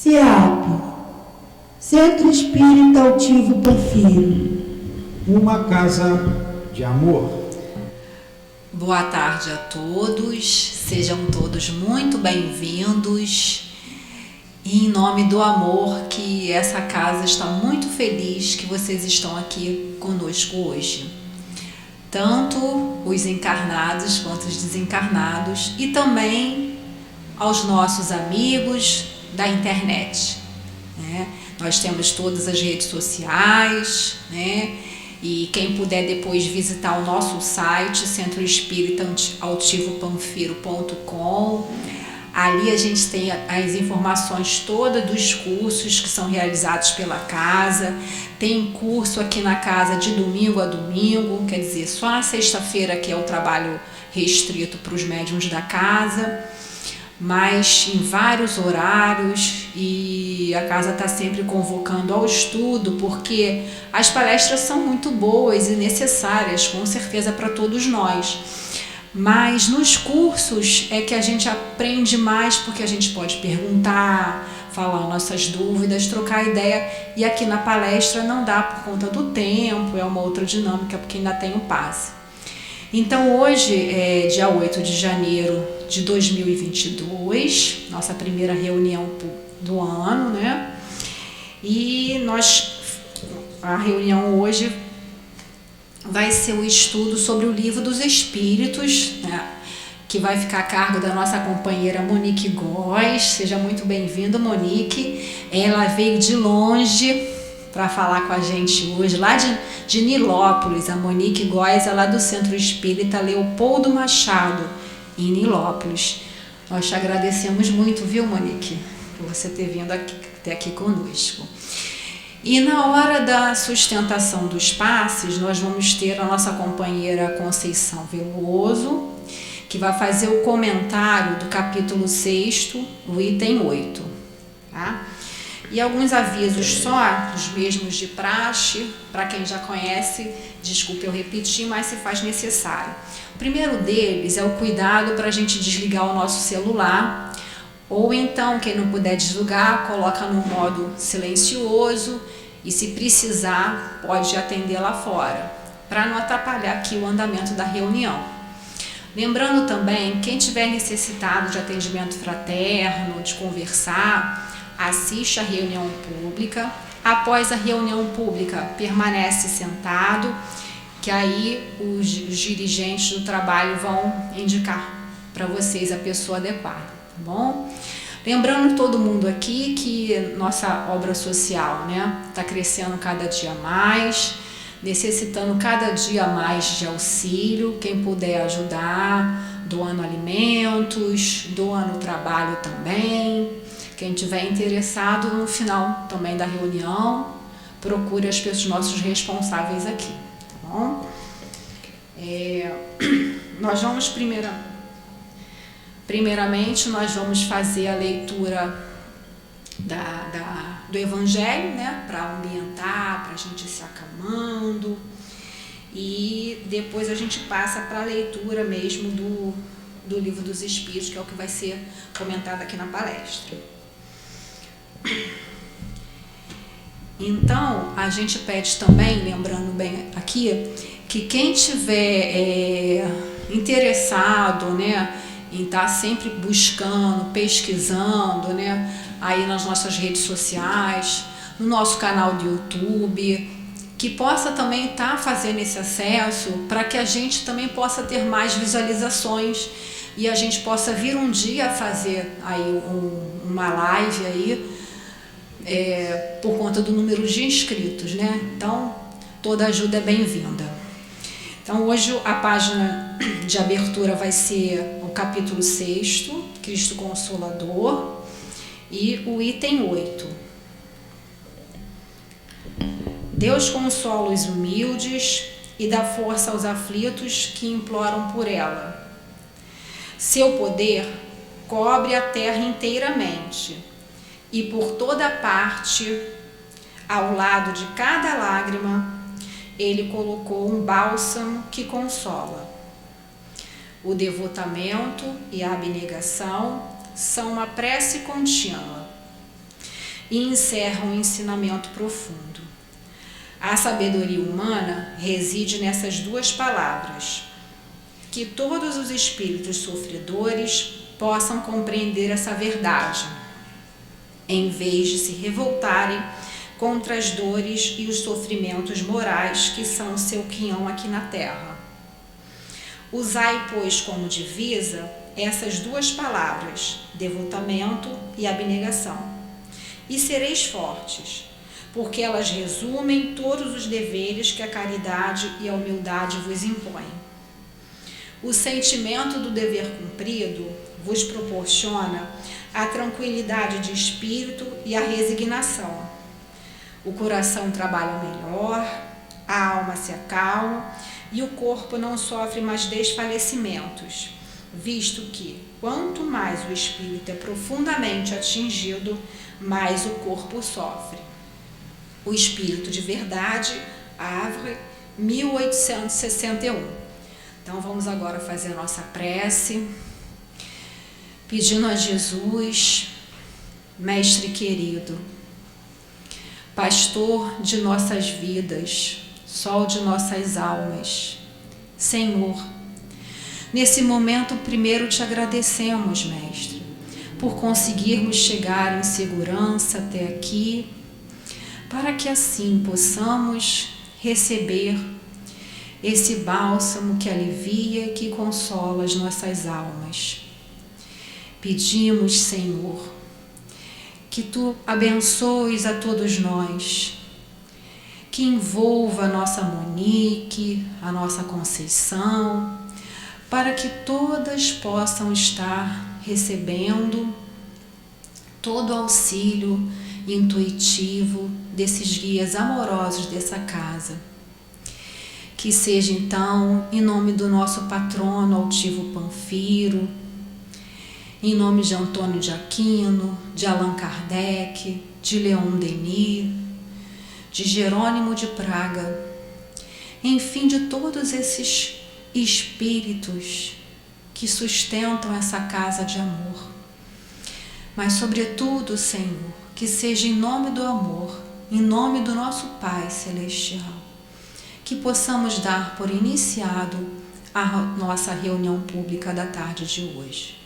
CEAP, Centro Espírita Altivo Panfiro. Uma casa de amor. Boa tarde a todos, sejam todos muito bem-vindos. E em nome do amor, que essa casa está muito feliz que vocês estão aqui conosco hoje. Tanto os encarnados quanto os desencarnados e também aos nossos amigos da internet, né? Nós temos todas as redes sociais, né? E quem puder depois visitar o nosso site, centroespíritaaltivopanfiro.com. Ali a gente tem as informações todas dos cursos que são realizados pela casa. Tem curso aqui na casa de domingo a domingo, quer dizer, só na sexta-feira que é o trabalho restrito para os médiuns da casa, mas em vários horários, e a casa está sempre convocando ao estudo, porque as palestras são muito boas e necessárias, com certeza, para todos nós. Mas nos cursos é que a gente aprende mais, porque a gente pode perguntar, falar nossas dúvidas, trocar ideia, e aqui na palestra não dá por conta do tempo, é uma outra dinâmica, porque ainda tem o passe. Então hoje é dia 8 de janeiro de 2022, nossa primeira reunião do ano, né? E a reunião hoje vai ser o estudo sobre o Livro dos Espíritos, né? Que vai ficar a cargo da nossa companheira Monique Góes. Seja muito bem-vinda, Monique. Ela veio de longe para falar com a gente hoje, lá de Nilópolis. A Monique Góes é lá do Centro Espírita Leopoldo Machado, em Nilópolis. Nós te agradecemos muito, viu, Monique, por você ter vindo até aqui conosco. E na hora da sustentação dos passes, nós vamos ter a nossa companheira Conceição Veloso, que vai fazer o comentário do capítulo 6º, o item 8. Tá? E alguns avisos só, os mesmos de praxe, para quem já conhece, desculpe eu repetir, mas se faz necessário. O primeiro deles é o cuidado para a gente desligar o nosso celular, ou então, quem não puder desligar, coloca no modo silencioso e, se precisar, pode atender lá fora, para não atrapalhar aqui o andamento da reunião. Lembrando também, quem tiver necessitado de atendimento fraterno, de conversar, assiste a reunião pública. Após a reunião pública, permanece sentado, que aí os dirigentes do trabalho vão indicar para vocês a pessoa adequada, tá bom? Lembrando todo mundo aqui que nossa obra social, né, está crescendo cada dia mais, necessitando cada dia mais de auxílio. Quem puder ajudar, doando alimentos, doando trabalho também. Quem tiver interessado, no final também da reunião, procure os nossos responsáveis aqui, tá bom? Nós vamos primeiramente nós vamos fazer a leitura do Evangelho, né, para ambientar, para a gente se acalmando, e depois a gente passa para a leitura mesmo do Livro dos Espíritos, que é o que vai ser comentado aqui na palestra. Então, a gente pede também, lembrando bem aqui, que quem tiver interessado, né, em estar sempre buscando, pesquisando, né, aí nas nossas redes sociais, no nosso canal do YouTube, que possa também estar fazendo esse acesso, para que a gente também possa ter mais visualizações e a gente possa vir um dia fazer aí uma live aí, por conta do número de inscritos, né? Então, toda ajuda é bem-vinda. Então, hoje a página de abertura vai ser o capítulo 6º, Cristo Consolador, e o item 8. Deus consola os humildes e dá força aos aflitos que imploram por ela. Seu poder cobre a terra inteiramente, e por toda parte, ao lado de cada lágrima, ele colocou um bálsamo que consola. O devotamento e a abnegação são uma prece contínua. e encerra um ensinamento profundo. A sabedoria humana reside nessas duas palavras: que todos os espíritos sofredores possam compreender essa verdade, em vez de se revoltarem contra as dores e os sofrimentos morais que são o seu quinhão aqui na Terra. Usai, pois, como divisa essas duas palavras, devotamento e abnegação, e sereis fortes, porque elas resumem todos os deveres que a caridade e a humildade vos impõem. O sentimento do dever cumprido vos proporciona a tranquilidade de espírito e a resignação. O coração trabalha melhor, a alma se acalma e o corpo não sofre mais desfalecimentos, visto que, quanto mais o espírito é profundamente atingido, mais o corpo sofre. O Espírito de Verdade, Havre, 1861. Então vamos agora fazer a nossa prece, pedindo a Jesus, Mestre querido, Pastor de nossas vidas, Sol de nossas almas, Senhor, nesse momento primeiro te agradecemos, Mestre, por conseguirmos chegar em segurança até aqui, para que assim possamos receber esse bálsamo que alivia e que consola as nossas almas. Pedimos, Senhor, que Tu abençoes a todos nós, que envolva a nossa Monique, a nossa Conceição, para que todas possam estar recebendo todo o auxílio intuitivo desses guias amorosos dessa casa. Que seja então, em nome do nosso patrono altivo Panfiro, em nome de Antônio de Aquino, de Allan Kardec, de Leon Denis, de Jerônimo de Praga, enfim, de todos esses espíritos que sustentam essa casa de amor. Mas, sobretudo, Senhor, que seja em nome do amor, em nome do nosso Pai Celestial, que possamos dar por iniciado a nossa reunião pública da tarde de hoje.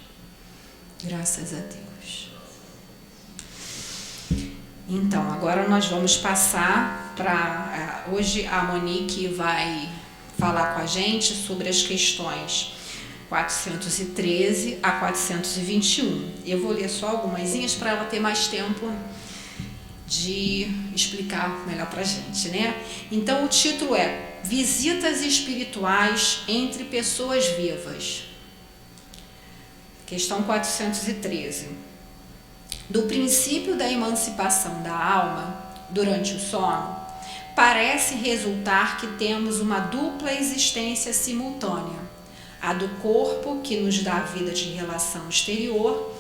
Graças a Deus. Então, agora nós vamos passar para... Hoje a Monique vai falar com a gente sobre as questões 413 a 421. Eu vou ler só algumasinhas para ela ter mais tempo de explicar melhor para a gente, né? Então, o título é Visitas Espirituais entre Pessoas Vivas. Questão 413. Do princípio da emancipação da alma durante o sono, parece resultar que temos uma dupla existência simultânea, a do corpo, que nos dá a vida de relação exterior,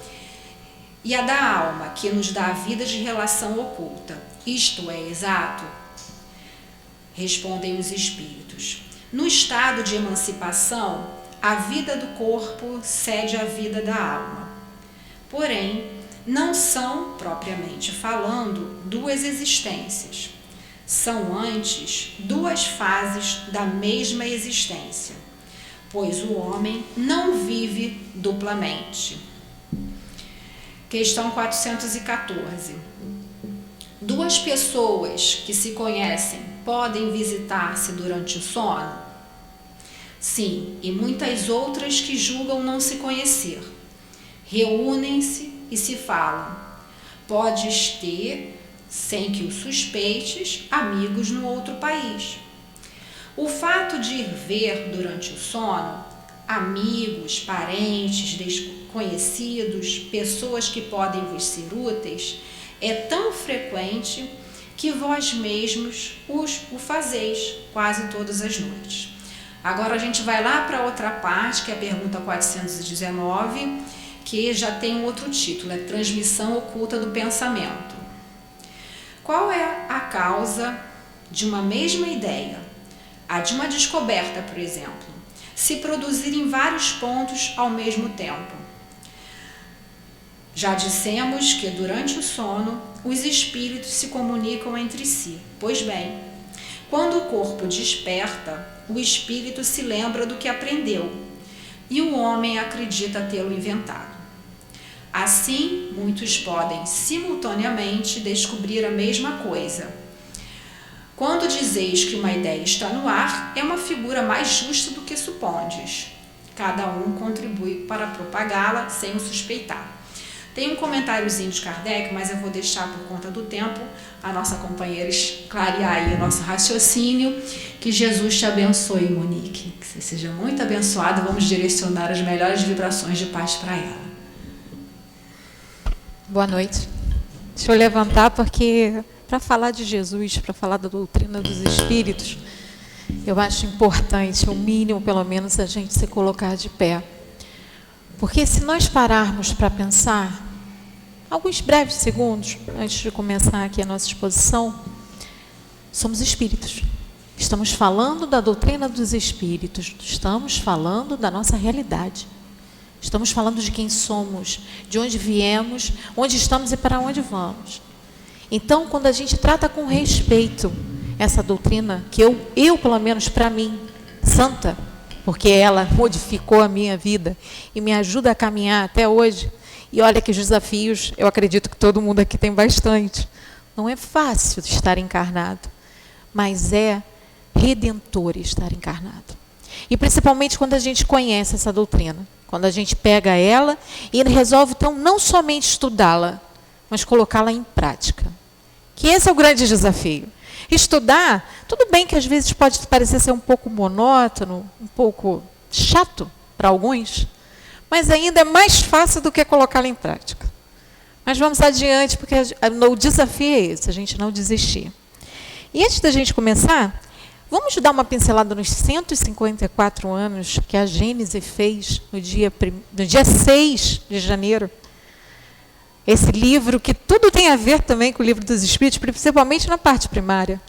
e a da alma, que nos dá a vida de relação oculta. Isto é exato? Respondem os espíritos. No estado de emancipação, a vida do corpo cede à vida da alma. Porém, não são, propriamente falando, duas existências. São antes duas fases da mesma existência, pois o homem não vive duplamente. Questão 414. Duas pessoas que se conhecem podem visitar-se durante o sono? Sim, e muitas outras que julgam não se conhecer. Reúnem-se e se falam. Podes ter, sem que o suspeites, amigos no outro país. O fato de ir ver durante o sono amigos, parentes, desconhecidos, pessoas que podem vos ser úteis, é tão frequente que vós mesmos o fazeis quase todas as noites. Agora a gente vai lá para outra parte, que é a pergunta 419, que já tem um outro título, é Transmissão Oculta do Pensamento. Qual é a causa de uma mesma ideia, a de uma descoberta, por exemplo, se produzir em vários pontos ao mesmo tempo? Já dissemos que durante o sono os espíritos se comunicam entre si. Pois bem, quando o corpo desperta, o espírito se lembra do que aprendeu e o homem acredita tê-lo inventado. Assim, muitos podem simultaneamente descobrir a mesma coisa. Quando dizeis que uma ideia está no ar, é uma figura mais justa do que supondes. Cada um contribui para propagá-la sem o suspeitar. Tem um comentáriozinho de Kardec, mas eu vou deixar por conta do tempo a nossa companheira clarear aí o nosso raciocínio. Que Jesus te abençoe, Monique. Que você seja muito abençoada. Vamos direcionar as melhores vibrações de paz para ela. Boa noite. Deixa eu levantar porque para falar de Jesus, para falar da doutrina dos espíritos, eu acho importante, o mínimo pelo menos, a gente se colocar de pé. Porque se nós pararmos para pensar, alguns breves segundos, antes de começar aqui a nossa exposição, somos espíritos. Estamos falando da doutrina dos espíritos, estamos falando da nossa realidade. Estamos falando de quem somos, de onde viemos, onde estamos e para onde vamos. Então, quando a gente trata com respeito essa doutrina, que eu pelo menos para mim, santa, porque ela modificou a minha vida e me ajuda a caminhar até hoje. E olha que os desafios, eu acredito que todo mundo aqui tem bastante. Não é fácil estar encarnado, mas é redentor estar encarnado. E principalmente quando a gente conhece essa doutrina, quando a gente pega ela e resolve, então, não somente estudá-la, mas colocá-la em prática. Que esse é o grande desafio. Estudar, tudo bem que às vezes pode parecer ser um pouco monótono, um pouco chato para alguns, mas ainda é mais fácil do que colocá-la em prática. Mas vamos adiante, porque o desafio é esse, a gente não desistir. E antes da gente começar, vamos dar uma pincelada nos 154 anos que a Gênese fez no dia 6 de janeiro. Esse livro que tudo tem a ver também com o Livro dos Espíritos, principalmente na parte primária.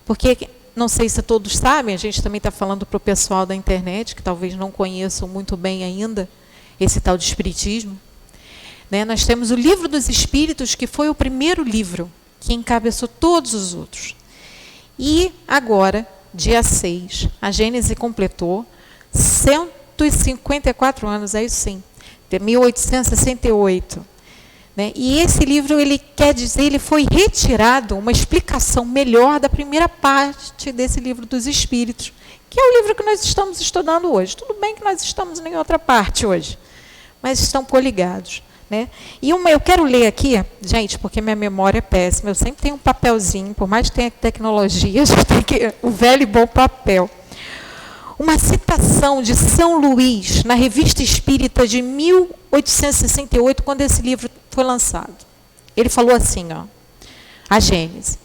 Porque, não sei se todos sabem, a gente também está falando para o pessoal da internet, que talvez não conheçam muito bem ainda esse tal de Espiritismo. Né? Nós temos o Livro dos Espíritos, que foi o primeiro livro que encabeçou todos os outros. E agora, dia 6, a Gênese completou 154 anos, é isso sim, de 1868. Né? E esse livro, ele quer dizer, ele foi retirado uma explicação melhor da primeira parte desse Livro dos Espíritos, que é o livro que nós estamos estudando hoje. Tudo bem que nós estamos em outra parte hoje, mas estão coligados. Né? E eu quero ler aqui, gente, porque minha memória é péssima, eu sempre tenho um papelzinho, por mais que tenha tecnologia, a gente tem o velho e bom papel. Uma citação de São Luís, na Revista Espírita de 1868, quando esse livro foi lançado. Ele falou assim, ó, a Gênese.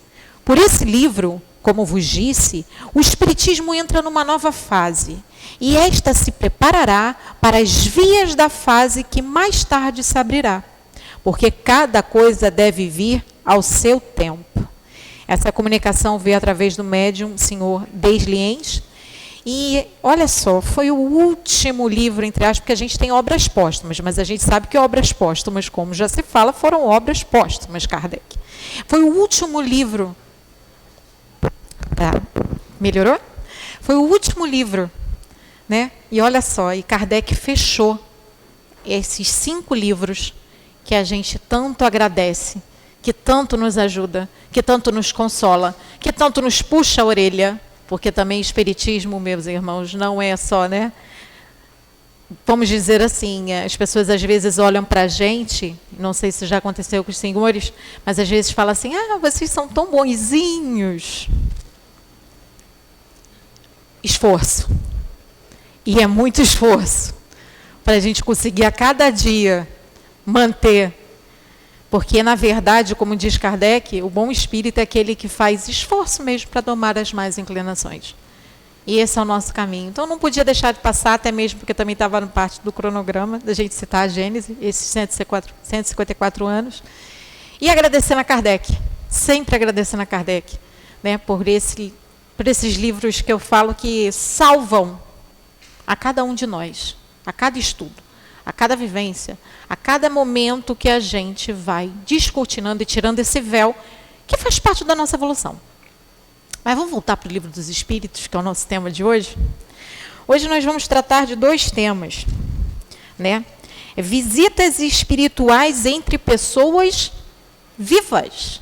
Por esse livro, como vos disse, o Espiritismo entra numa nova fase, e esta se preparará para as vias da fase que mais tarde se abrirá, porque cada coisa deve vir ao seu tempo. Essa comunicação veio através do médium, senhor Desliens, e olha só, foi o último livro, entre aspas, porque a gente tem obras póstumas, mas a gente sabe que obras póstumas, como já se fala, foram obras póstumas, Kardec. Foi o último livro. Tá. Melhorou? Foi o último livro, né? E olha só, e Kardec fechou esses 5 livros que a gente tanto agradece, que tanto nos ajuda, que tanto nos consola, que tanto nos puxa a orelha, porque também espiritismo, meus irmãos, não é só, né? Vamos dizer assim, as pessoas às vezes olham para a gente, não sei se já aconteceu com os senhores, mas às vezes falam assim, vocês são tão bonzinhos. Esforço. E é muito esforço para a gente conseguir a cada dia manter. Porque, na verdade, como diz Kardec, o bom espírito é aquele que faz esforço mesmo para domar as más inclinações. E esse é o nosso caminho. Então, não podia deixar de passar, até mesmo porque também estava no parte do cronograma, da gente citar a Gênese, esses 154 anos. E agradecendo a Kardec, sempre agradecendo a Kardec, né, por esses livros que eu falo que salvam a cada um de nós, a cada estudo, a cada vivência, a cada momento que a gente vai descortinando e tirando esse véu que faz parte da nossa evolução. Mas vamos voltar para o Livro dos Espíritos, que é o nosso tema de hoje. Hoje nós vamos tratar de 2 temas, né? Visitas espirituais entre pessoas vivas.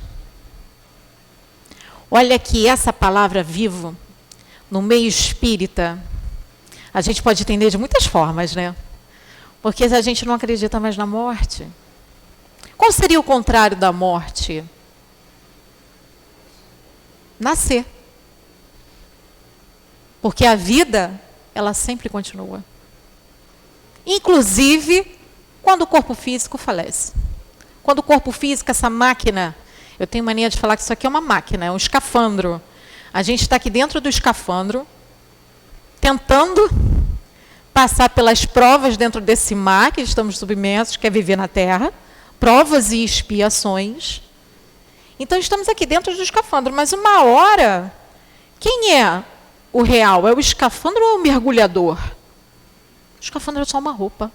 Olha que essa palavra vivo, no meio espírita, a gente pode entender de muitas formas, né? Porque a gente não acredita mais na morte. Qual seria o contrário da morte? Nascer. Porque a vida, ela sempre continua. Inclusive, quando o corpo físico falece. Quando o corpo físico, essa máquina, eu tenho mania de falar que isso aqui é uma máquina, é um escafandro. A gente está aqui dentro do escafandro, tentando passar pelas provas dentro desse mar que estamos submersos, que é viver na Terra, provas e expiações. Então, estamos aqui dentro do escafandro, mas uma hora, quem é o real? É o escafandro ou o mergulhador? O escafandro é só uma roupa.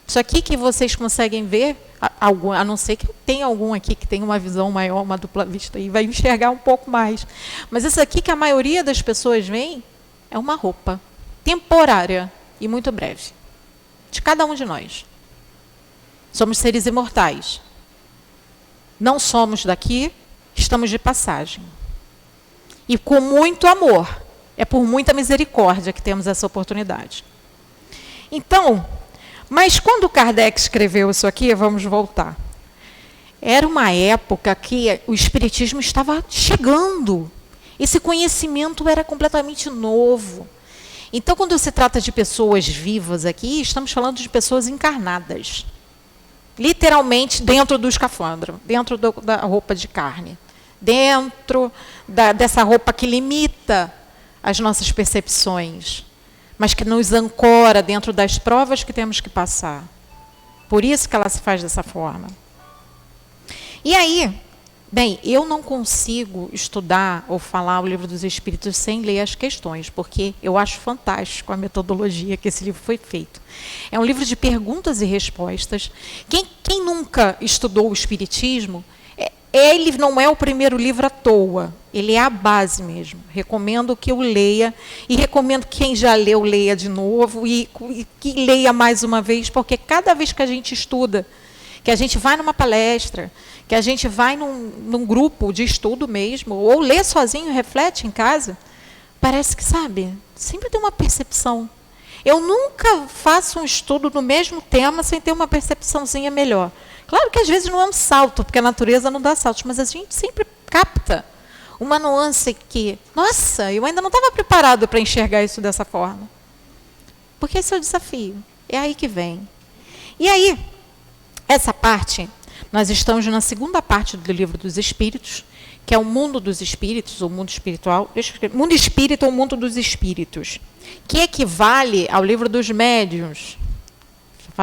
Isso aqui que vocês conseguem ver, a não ser que tenha algum aqui que tenha uma visão maior, uma dupla vista, e vai enxergar um pouco mais. Mas isso aqui que a maioria das pessoas vê é uma roupa temporária e muito breve. De cada um de nós. Somos seres imortais. Não somos daqui, estamos de passagem. E com muito amor, é por muita misericórdia que temos essa oportunidade. Então, mas quando Kardec escreveu isso aqui, vamos voltar. Era uma época que o Espiritismo estava chegando. Esse conhecimento era completamente novo. Então, quando se trata de pessoas vivas aqui, estamos falando de pessoas encarnadas. Literalmente dentro do escafandro, dentro da roupa de carne. Dentro dessa roupa que limita as nossas percepções, mas que nos ancora dentro das provas que temos que passar. Por isso que ela se faz dessa forma. E aí, bem, eu não consigo estudar ou falar o Livro dos Espíritos sem ler as questões, porque eu acho fantástico a metodologia que esse livro foi feito. É um livro de perguntas e respostas. Quem nunca estudou o Espiritismo, ele não é o primeiro livro à toa, ele é a base mesmo. Recomendo que eu leia, e recomendo que quem já leu, leia de novo, e que leia mais uma vez, porque cada vez que a gente estuda, que a gente vai numa palestra, que a gente vai num grupo de estudo mesmo, ou lê sozinho, reflete em casa, parece que, sabe, sempre tem uma percepção. Eu nunca faço um estudo no mesmo tema sem ter uma percepçãozinha melhor. Claro que às vezes não é um salto, porque a natureza não dá saltos, mas a gente sempre capta uma nuance que, nossa, eu ainda não estava preparado para enxergar isso dessa forma. Porque esse é o desafio, é aí que vem. E aí, essa parte, nós estamos na segunda parte do Livro dos Espíritos, que é o mundo dos espíritos, o mundo espiritual, mundo espírita ou mundo dos espíritos, que equivale ao Livro dos Médiuns.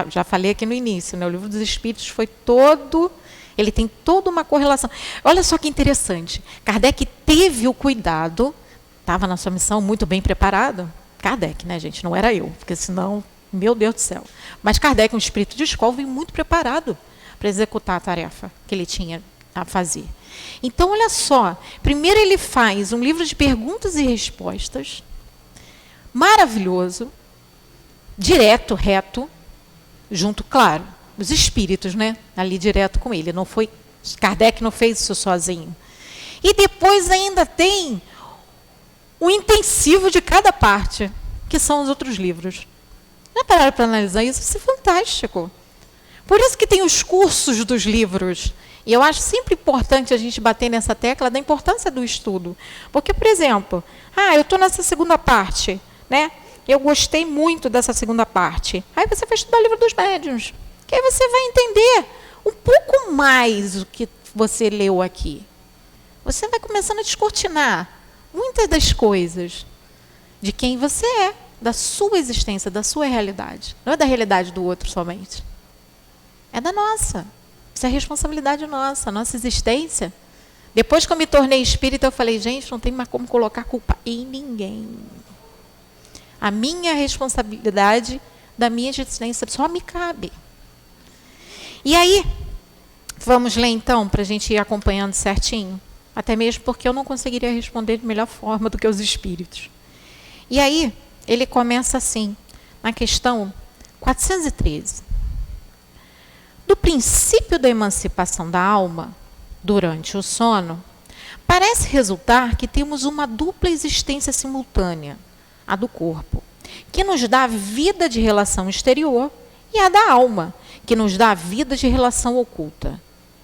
Já falei aqui no início, né? O Livro dos Espíritos foi todo, ele tem toda uma correlação. Olha só que interessante, Kardec teve o cuidado, estava na sua missão muito bem preparado, Kardec, né, gente, não era eu, porque senão, meu Deus do céu. Mas Kardec, um espírito de escola, veio muito preparado para executar a tarefa que ele tinha a fazer. Então, olha só, primeiro ele faz um livro de perguntas e respostas, maravilhoso, direto, reto, junto, claro, os espíritos, né? Ali direto com ele. Não foi, Kardec não fez isso sozinho. E depois ainda tem o intensivo de cada parte, que são os outros livros. Já pararam para analisar isso? Isso é fantástico. Por isso que tem os cursos dos livros. E eu acho sempre importante a gente bater nessa tecla da importância do estudo. Porque, por exemplo, eu estou nessa segunda parte, né? Eu gostei muito dessa segunda parte. Aí você vai estudar o Livro dos Médiuns. Que aí você vai entender um pouco mais o que você leu aqui. Você vai começando a descortinar muitas das coisas de quem você é, da sua existência, da sua realidade. Não é da realidade do outro somente. É da nossa. Isso é responsabilidade nossa, nossa existência. Depois que eu me tornei espírita, eu falei, gente, não tem mais como colocar culpa em ninguém. A minha responsabilidade da minha existência, só me cabe. E aí, vamos ler então, para a gente ir acompanhando certinho, até mesmo porque eu não conseguiria responder de melhor forma do que os espíritos. E aí, ele começa assim, na questão 413. Do princípio da emancipação da alma, durante o sono, parece resultar que temos uma dupla existência simultânea, a do corpo, que nos dá a vida de relação exterior, e a da alma, que nos dá a vida de relação oculta.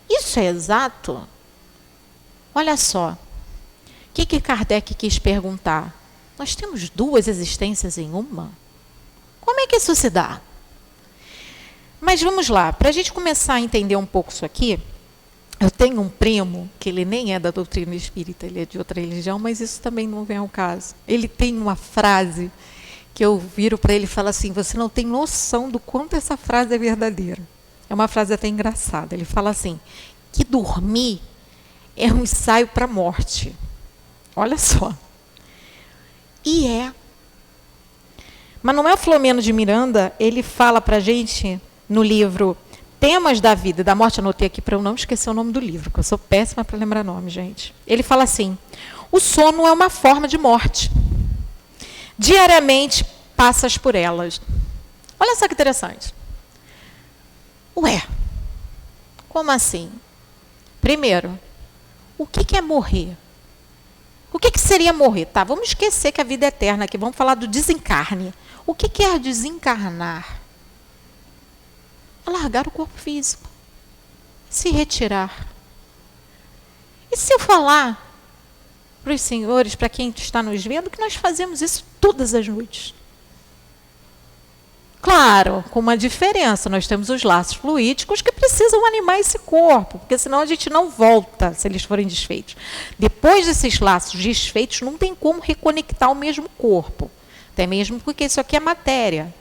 Isso é exato? Olha só, o que Kardec quis perguntar? Nós temos duas existências em uma? Como é que isso se dá? Mas vamos lá, para a gente começar a entender um pouco isso aqui, eu tenho um primo, que ele nem é da doutrina espírita, ele é de outra religião, mas isso também não vem ao caso. Ele tem uma frase que eu viro para ele e falo assim, você não tem noção do quanto essa frase é verdadeira. É uma frase até engraçada. Ele fala assim, que dormir é um ensaio para a morte. Olha só. E é. Manuel Filomeno de Miranda, ele fala para a gente no livro Temas da Vida e da Morte, anotei aqui para eu não esquecer o nome do livro, porque eu sou péssima para lembrar nome, gente. Ele fala assim, o sono é uma forma de morte. Diariamente passas por elas. Olha só que interessante. Ué, como assim? Primeiro, o que é morrer? O que seria morrer? Tá, vamos esquecer que a vida é eterna aqui, vamos falar do desencarne. O que é desencarnar? É largar o corpo físico, se retirar. E se eu falar para os senhores, para quem está nos vendo, que nós fazemos isso todas as noites? Claro, com uma diferença, nós temos os laços fluídicos que precisam animar esse corpo, porque senão a gente não volta se eles forem desfeitos. Depois desses laços desfeitos, não tem como reconectar o mesmo corpo, até mesmo porque isso aqui é matéria.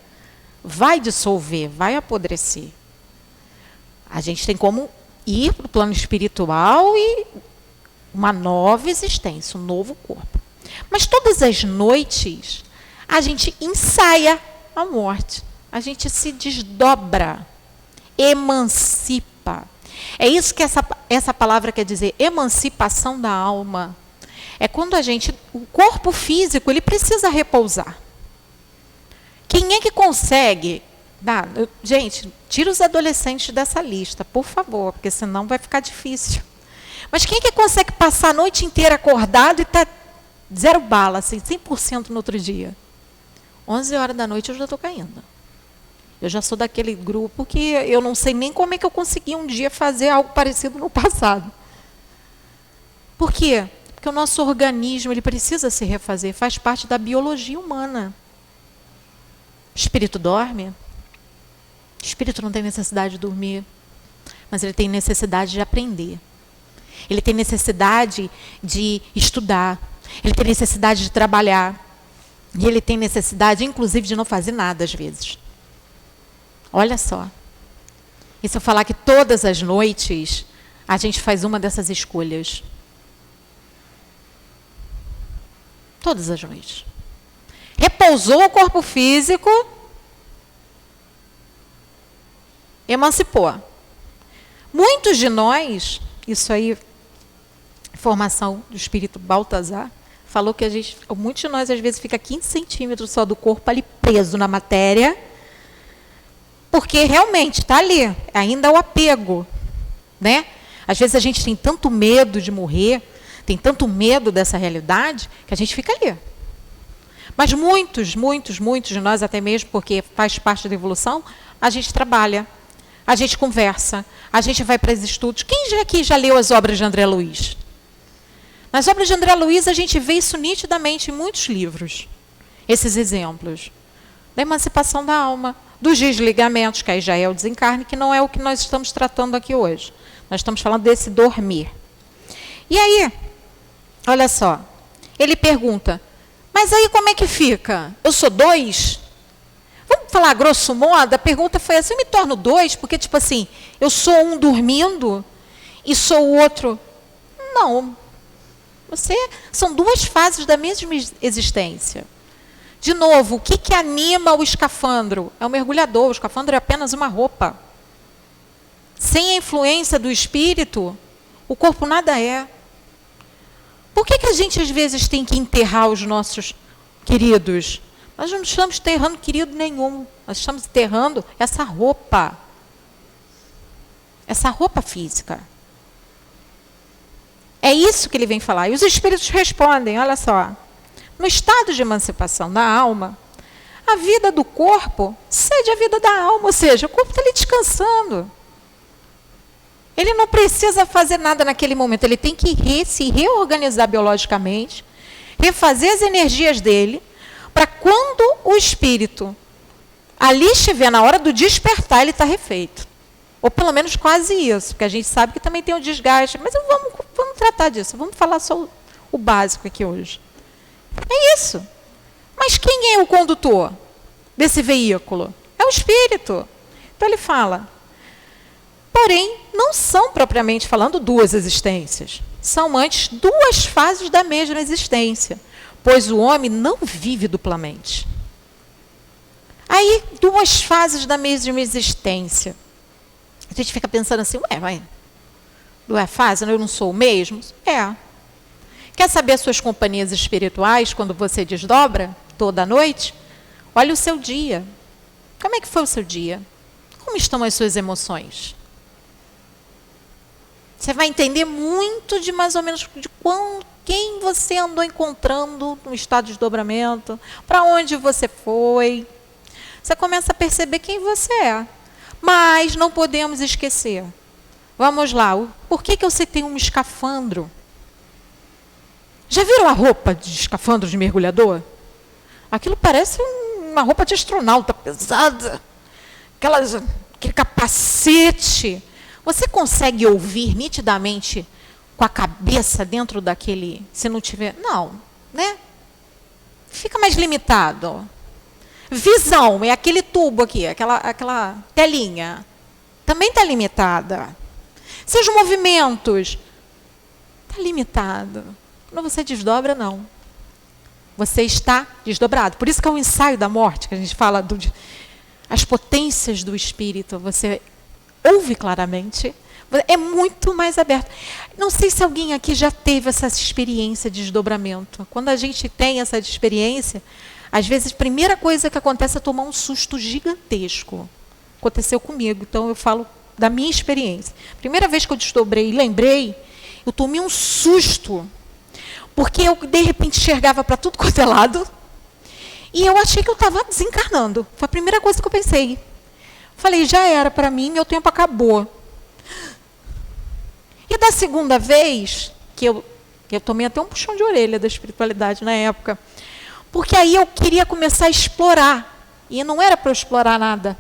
Vai dissolver, vai apodrecer. A gente tem como ir para o plano espiritual e uma nova existência, um novo corpo. Mas todas as noites, a gente ensaia a morte. A gente se desdobra, emancipa. É isso que essa palavra quer dizer, emancipação da alma. É quando o corpo físico, ele precisa repousar. Quem é que consegue? Gente, tira os adolescentes dessa lista, por favor, porque senão vai ficar difícil. Mas quem é que consegue passar a noite inteira acordado e tá zero bala, assim, 100% no outro dia? 11 horas da noite eu já estou caindo. Eu já sou daquele grupo que eu não sei nem como é que eu consegui um dia fazer algo parecido no passado. Por quê? Porque o nosso organismo, ele precisa se refazer, faz parte da biologia humana. O espírito dorme. O espírito não tem necessidade de dormir, mas ele tem necessidade de aprender. Ele tem necessidade de estudar. Ele tem necessidade de trabalhar. E ele tem necessidade, inclusive, de não fazer nada às vezes. Olha só. E se eu falar que todas as noites a gente faz uma dessas escolhas? Todas as noites. Repousou o corpo físico, emancipou. Muitos de nós, isso aí, formação do espírito Baltazar, falou que muitos de nós às vezes fica 15 centímetros só do corpo ali preso na matéria, porque realmente está ali, ainda o apego, né? Às vezes a gente tem tanto medo de morrer, tem tanto medo dessa realidade, que a gente fica ali. Mas muitos de nós, até mesmo porque faz parte da evolução, a gente trabalha, a gente conversa, a gente vai para os estudos. Quem aqui já leu as obras de André Luiz? Nas obras de André Luiz, a gente vê isso nitidamente em muitos livros, esses exemplos. Da emancipação da alma, dos desligamentos, que aí já é o desencarne, que não é o que nós estamos tratando aqui hoje. Nós estamos falando desse dormir. E aí, olha só, ele pergunta, mas aí como é que fica? Eu sou 2? Vamos falar grosso modo, a pergunta foi assim, eu me torno 2? Porque, tipo assim, eu sou um dormindo e sou o outro. Não. São duas fases da mesma existência. De novo, o que anima o escafandro? É o mergulhador, o escafandro é apenas uma roupa. Sem a influência do espírito, o corpo nada é. Por que a gente às vezes tem que enterrar os nossos queridos? Nós não estamos enterrando querido nenhum. Nós estamos enterrando essa roupa. Essa roupa física. É isso que ele vem falar. E os espíritos respondem, olha só. No estado de emancipação da alma, a vida do corpo cede à vida da alma. Ou seja, o corpo está ali descansando. Ele não precisa fazer nada naquele momento. Ele tem que se reorganizar biologicamente, refazer as energias dele, para quando o espírito ali estiver na hora do despertar, ele está refeito. Ou pelo menos quase isso, porque a gente sabe que também tem o desgaste. Mas vamos tratar disso, vamos falar só o básico aqui hoje. É isso. Mas quem é o condutor desse veículo? É o espírito. Então ele fala, porém, não são propriamente falando duas existências. São antes duas fases da mesma existência, pois o homem não vive duplamente. Aí, duas fases da mesma existência. A gente fica pensando assim, duas fases, eu não sou o mesmo? É. Quer saber as suas companhias espirituais, quando você desdobra, toda noite? Olha o seu dia. Como é que foi o seu dia? Como estão as suas emoções? Você vai entender muito de mais ou menos de quem você andou encontrando no estado de desdobramento, para onde você foi. Você começa a perceber quem você é. Mas não podemos esquecer. Vamos lá, por que eu citei um escafandro? Já viram a roupa de escafandro de mergulhador? Aquilo parece uma roupa de astronauta pesada. Aquele capacete. Você consegue ouvir nitidamente com a cabeça dentro daquele, se não tiver... Não, né? Fica mais limitado. Visão, é aquele tubo aqui, aquela telinha. Também está limitada. Seus movimentos, está limitado. Quando você desdobra, não. Você está desdobrado. Por isso que é o ensaio da morte, que a gente fala as potências do espírito. Você ouve claramente, é muito mais aberto. Não sei se alguém aqui já teve essa experiência de desdobramento. Quando a gente tem essa experiência, às vezes a primeira coisa que acontece é tomar um susto gigantesco. Aconteceu comigo, então eu falo da minha experiência. Primeira vez que eu desdobrei e lembrei, eu tomei um susto, porque eu de repente enxergava para tudo quanto é lado, e eu achei que eu estava desencarnando. Foi a primeira coisa que eu pensei. Falei, já era para mim, meu tempo acabou. E da segunda vez, que eu tomei até um puxão de orelha da espiritualidade na época, porque aí eu queria começar a explorar, e não era para eu explorar nada.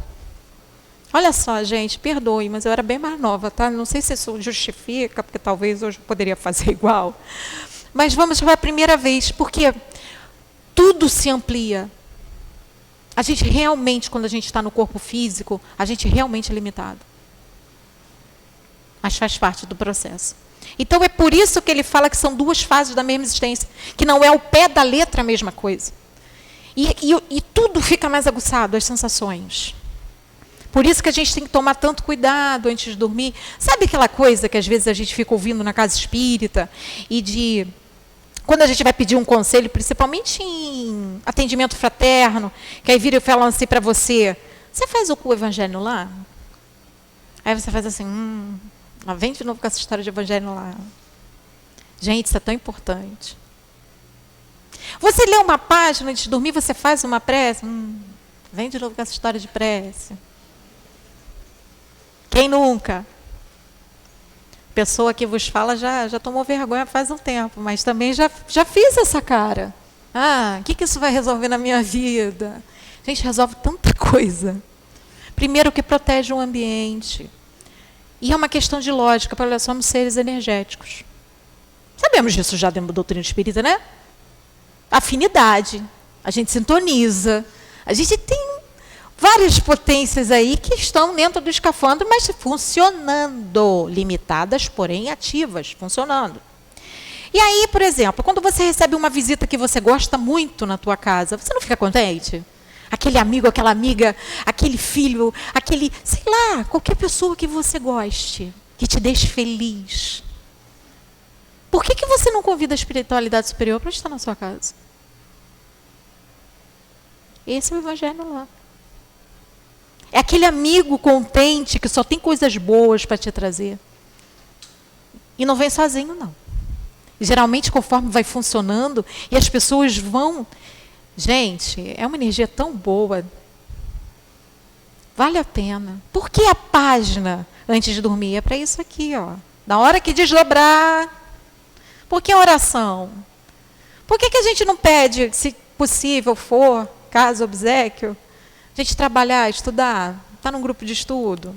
Olha só, gente, perdoe, mas eu era bem mais nova, tá? Não sei se isso justifica, porque talvez hoje eu poderia fazer igual. Mas vamos para a primeira vez, porque tudo se amplia. A gente realmente, quando a gente está no corpo físico, a gente realmente é limitado. Mas faz parte do processo. Então é por isso que ele fala que são duas fases da mesma existência, que não é ao pé da letra a mesma coisa. E tudo fica mais aguçado, as sensações. Por isso que a gente tem que tomar tanto cuidado antes de dormir. Sabe aquela coisa que às vezes a gente fica ouvindo na casa espírita e quando a gente vai pedir um conselho, principalmente em atendimento fraterno, que aí vira e falam assim para você, você faz o evangelho lá? Aí você faz assim, lá vem de novo com essa história de evangelho lá. Gente, isso é tão importante. Você lê uma página antes de dormir, você faz uma prece, vem de novo com essa história de prece. Quem nunca? Pessoa que vos fala já tomou vergonha faz um tempo, mas também já fiz essa cara. O que isso vai resolver na minha vida? Gente, resolve tanta coisa. Primeiro, que protege o ambiente. E é uma questão de lógica, para nós somos seres energéticos. Sabemos disso já dentro da doutrina espírita, né? Afinidade, a gente sintoniza, a gente tem várias potências aí que estão dentro do escafandro, mas funcionando, limitadas, porém ativas, funcionando. E aí, por exemplo, quando você recebe uma visita que você gosta muito na tua casa, você não fica contente? Aquele amigo, aquela amiga, aquele filho, aquele, sei lá, qualquer pessoa que você goste, que te deixe feliz. Por que você não convida a espiritualidade superior para estar na sua casa? Esse é o evangelho lá. É aquele amigo contente que só tem coisas boas para te trazer. E não vem sozinho, não. Geralmente, conforme vai funcionando, e as pessoas vão... Gente, é uma energia tão boa. Vale a pena. Por que a página antes de dormir? É para isso aqui, ó. Na hora que desdobrar. Por que a oração? Por que a gente não pede, se possível for, caso obséquio, a gente trabalhar, estudar, estar num grupo de estudo?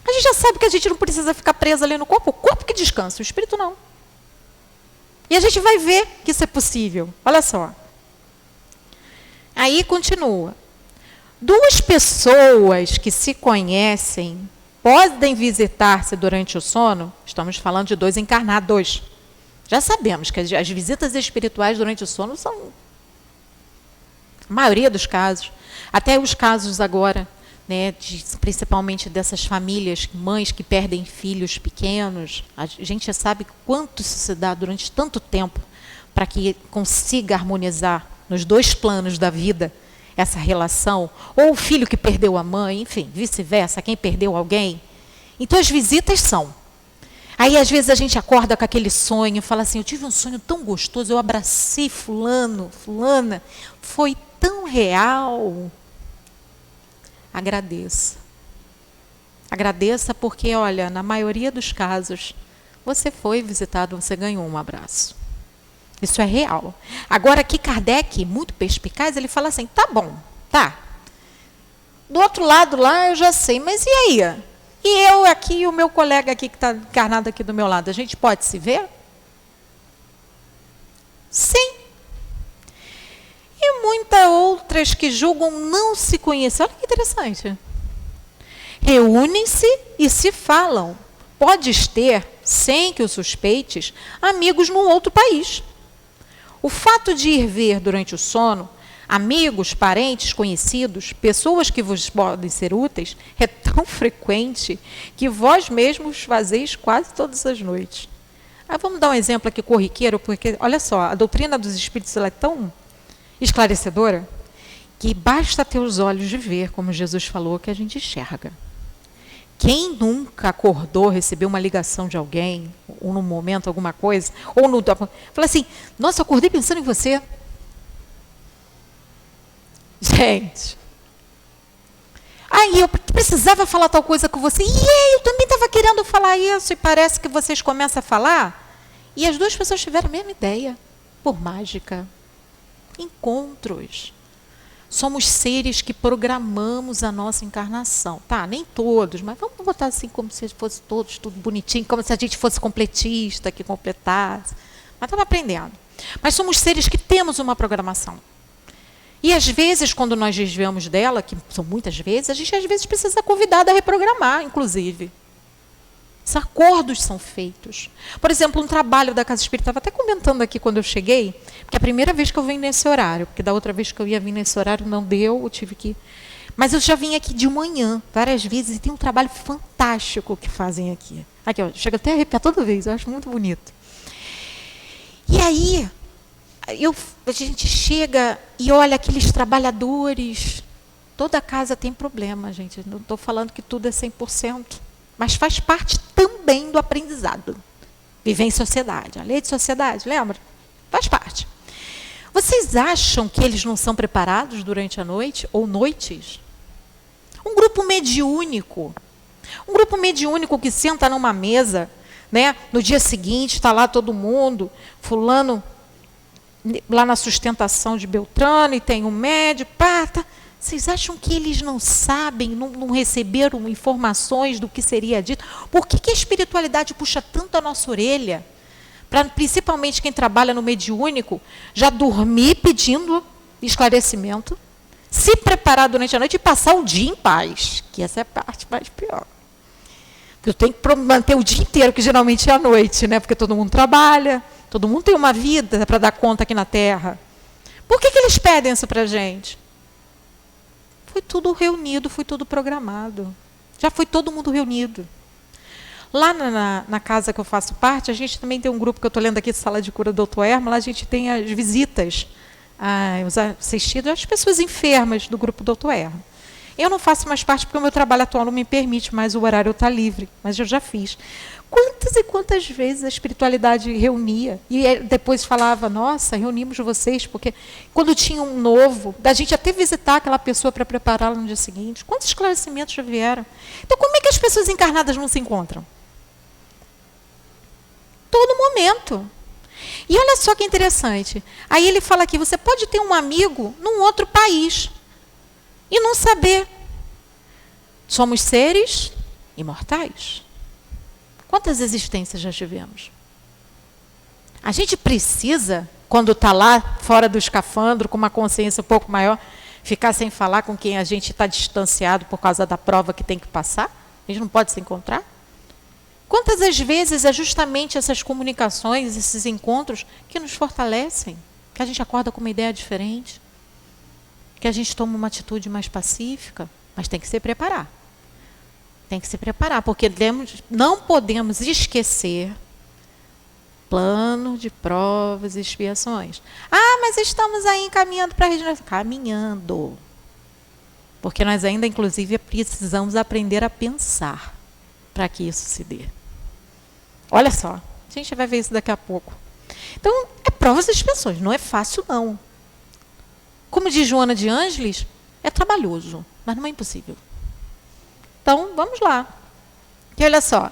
A gente já sabe que a gente não precisa ficar preso ali no corpo. O corpo que descansa, o espírito não. E a gente vai ver que isso é possível. Olha só. Aí continua. 2 pessoas que se conhecem podem visitar-se durante o sono. Estamos falando de 2 encarnados. Já sabemos que as visitas espirituais durante o sono são a maioria dos casos. Até os casos agora, né, principalmente dessas famílias, mães que perdem filhos pequenos. A gente já sabe quanto isso se dá durante tanto tempo para que consiga harmonizar nos 2 planos da vida essa relação. Ou o filho que perdeu a mãe, enfim, vice-versa, quem perdeu alguém. Então as visitas são. Aí às vezes a gente acorda com aquele sonho, fala assim, eu tive um sonho tão gostoso, eu abracei fulano, fulana, foi tão real. Agradeça. Agradeça porque, olha, na maioria dos casos, você foi visitado, você ganhou um abraço. Isso é real. Agora aqui Kardec, muito perspicaz, ele fala assim, tá bom, tá. Do outro lado lá eu já sei, mas e aí? E eu aqui e o meu colega aqui que está encarnado aqui do meu lado, a gente pode se ver? Sim. E muitas outras que julgam não se conhecer. Olha que interessante. Reúnem-se e se falam. Podes ter, sem que o suspeites, amigos num outro país. O fato de ir ver durante o sono, amigos, parentes, conhecidos, pessoas que vos podem ser úteis, é tão frequente que vós mesmos fazeis quase todas as noites. Vamos dar um exemplo aqui corriqueiro, porque, olha só, a doutrina dos espíritos ela é tão esclarecedora que basta ter os olhos de ver, como Jesus falou, que a gente enxerga. Quem nunca acordou, recebeu uma ligação de alguém, ou num momento, alguma coisa, ou no... Fala assim, nossa, eu acordei pensando em você. Gente. Aí eu precisava falar tal coisa com você. E aí, eu também estava querendo falar isso, e parece que vocês começam a falar, e as 2 pessoas tiveram a mesma ideia, por mágica. Encontros. Somos seres que programamos a nossa encarnação. Tá, nem todos, mas vamos botar assim como se fosse todos, tudo bonitinho, como se a gente fosse completista, que completasse. Mas estamos aprendendo. Mas somos seres que temos uma programação. E às vezes, quando nós desviamos dela, que são muitas vezes, a gente às vezes precisa ser convidado a reprogramar, inclusive. Os acordos são feitos. Por exemplo, um trabalho da Casa Espírita, estava até comentando aqui quando eu cheguei, porque é a primeira vez que eu venho nesse horário, porque da outra vez que eu ia vir nesse horário não deu, eu tive que... Mas eu já vim aqui de manhã, várias vezes, e tem um trabalho fantástico que fazem aqui. Aqui, ó, chega até a arrepiar toda vez, eu acho muito bonito. E aí, a gente chega e olha aqueles trabalhadores, toda casa tem problema, gente, não estou falando que tudo é 100%. Mas faz parte também do aprendizado. Viver em sociedade. A lei de sociedade, lembra? Faz parte. Vocês acham que eles não são preparados durante a noite ou noites? Um grupo mediúnico. Um grupo mediúnico que senta numa mesa, né? No dia seguinte está lá todo mundo, fulano lá na sustentação de Beltrano e tem um médico, tá. Vocês acham que eles não sabem, não receberam informações do que seria dito? Por que a espiritualidade puxa tanto a nossa orelha? Para, principalmente quem trabalha no mediúnico, já dormir pedindo esclarecimento, se preparar durante a noite e passar o dia em paz, que essa é a parte mais pior. Porque eu tenho que manter o dia inteiro, que geralmente é à noite, né? Porque todo mundo trabalha, Todo mundo tem uma vida para dar conta aqui na Terra. Por que eles pedem isso para a gente? Foi tudo reunido, foi tudo programado. Já foi todo mundo reunido. Lá na casa que eu faço parte, a gente também tem um grupo que eu estou lendo aqui, Sala de Cura do Dr. Erma, lá a gente tem as visitas, os assistidos, as pessoas enfermas do grupo Dr. Erma. Eu não faço mais parte porque o meu trabalho atual não me permite, mas o horário está livre, mas eu já fiz. Quantas e quantas vezes a espiritualidade reunia e depois falava, nossa, reunimos vocês, porque quando tinha um novo, da gente até visitar aquela pessoa para prepará-la no dia seguinte, quantos esclarecimentos já vieram? Então, como é que as pessoas encarnadas não se encontram? Todo momento. E olha só que interessante. Aí ele fala aqui, você pode ter um amigo num outro país e não saber. Somos seres imortais. Quantas existências já tivemos? A gente precisa, quando está lá fora do escafandro, com uma consciência um pouco maior, ficar sem falar com quem a gente está distanciado por causa da prova que tem que passar? A gente não pode se encontrar? Quantas das vezes é justamente essas comunicações, esses encontros, que nos fortalecem, que a gente acorda com uma ideia diferente, que a gente toma uma atitude mais pacífica, mas tem que se preparar. Tem que se preparar, porque não podemos esquecer plano de provas e expiações. Ah, mas estamos aí encaminhando para a regeneração. Caminhando. Porque nós ainda, inclusive, precisamos aprender a pensar para que isso se dê. Olha só, a gente vai ver isso daqui a pouco. Então, é provas e expiações, não é fácil não. Como diz Joana de Ângeles, é trabalhoso, mas não é impossível. Então, vamos lá. E olha só,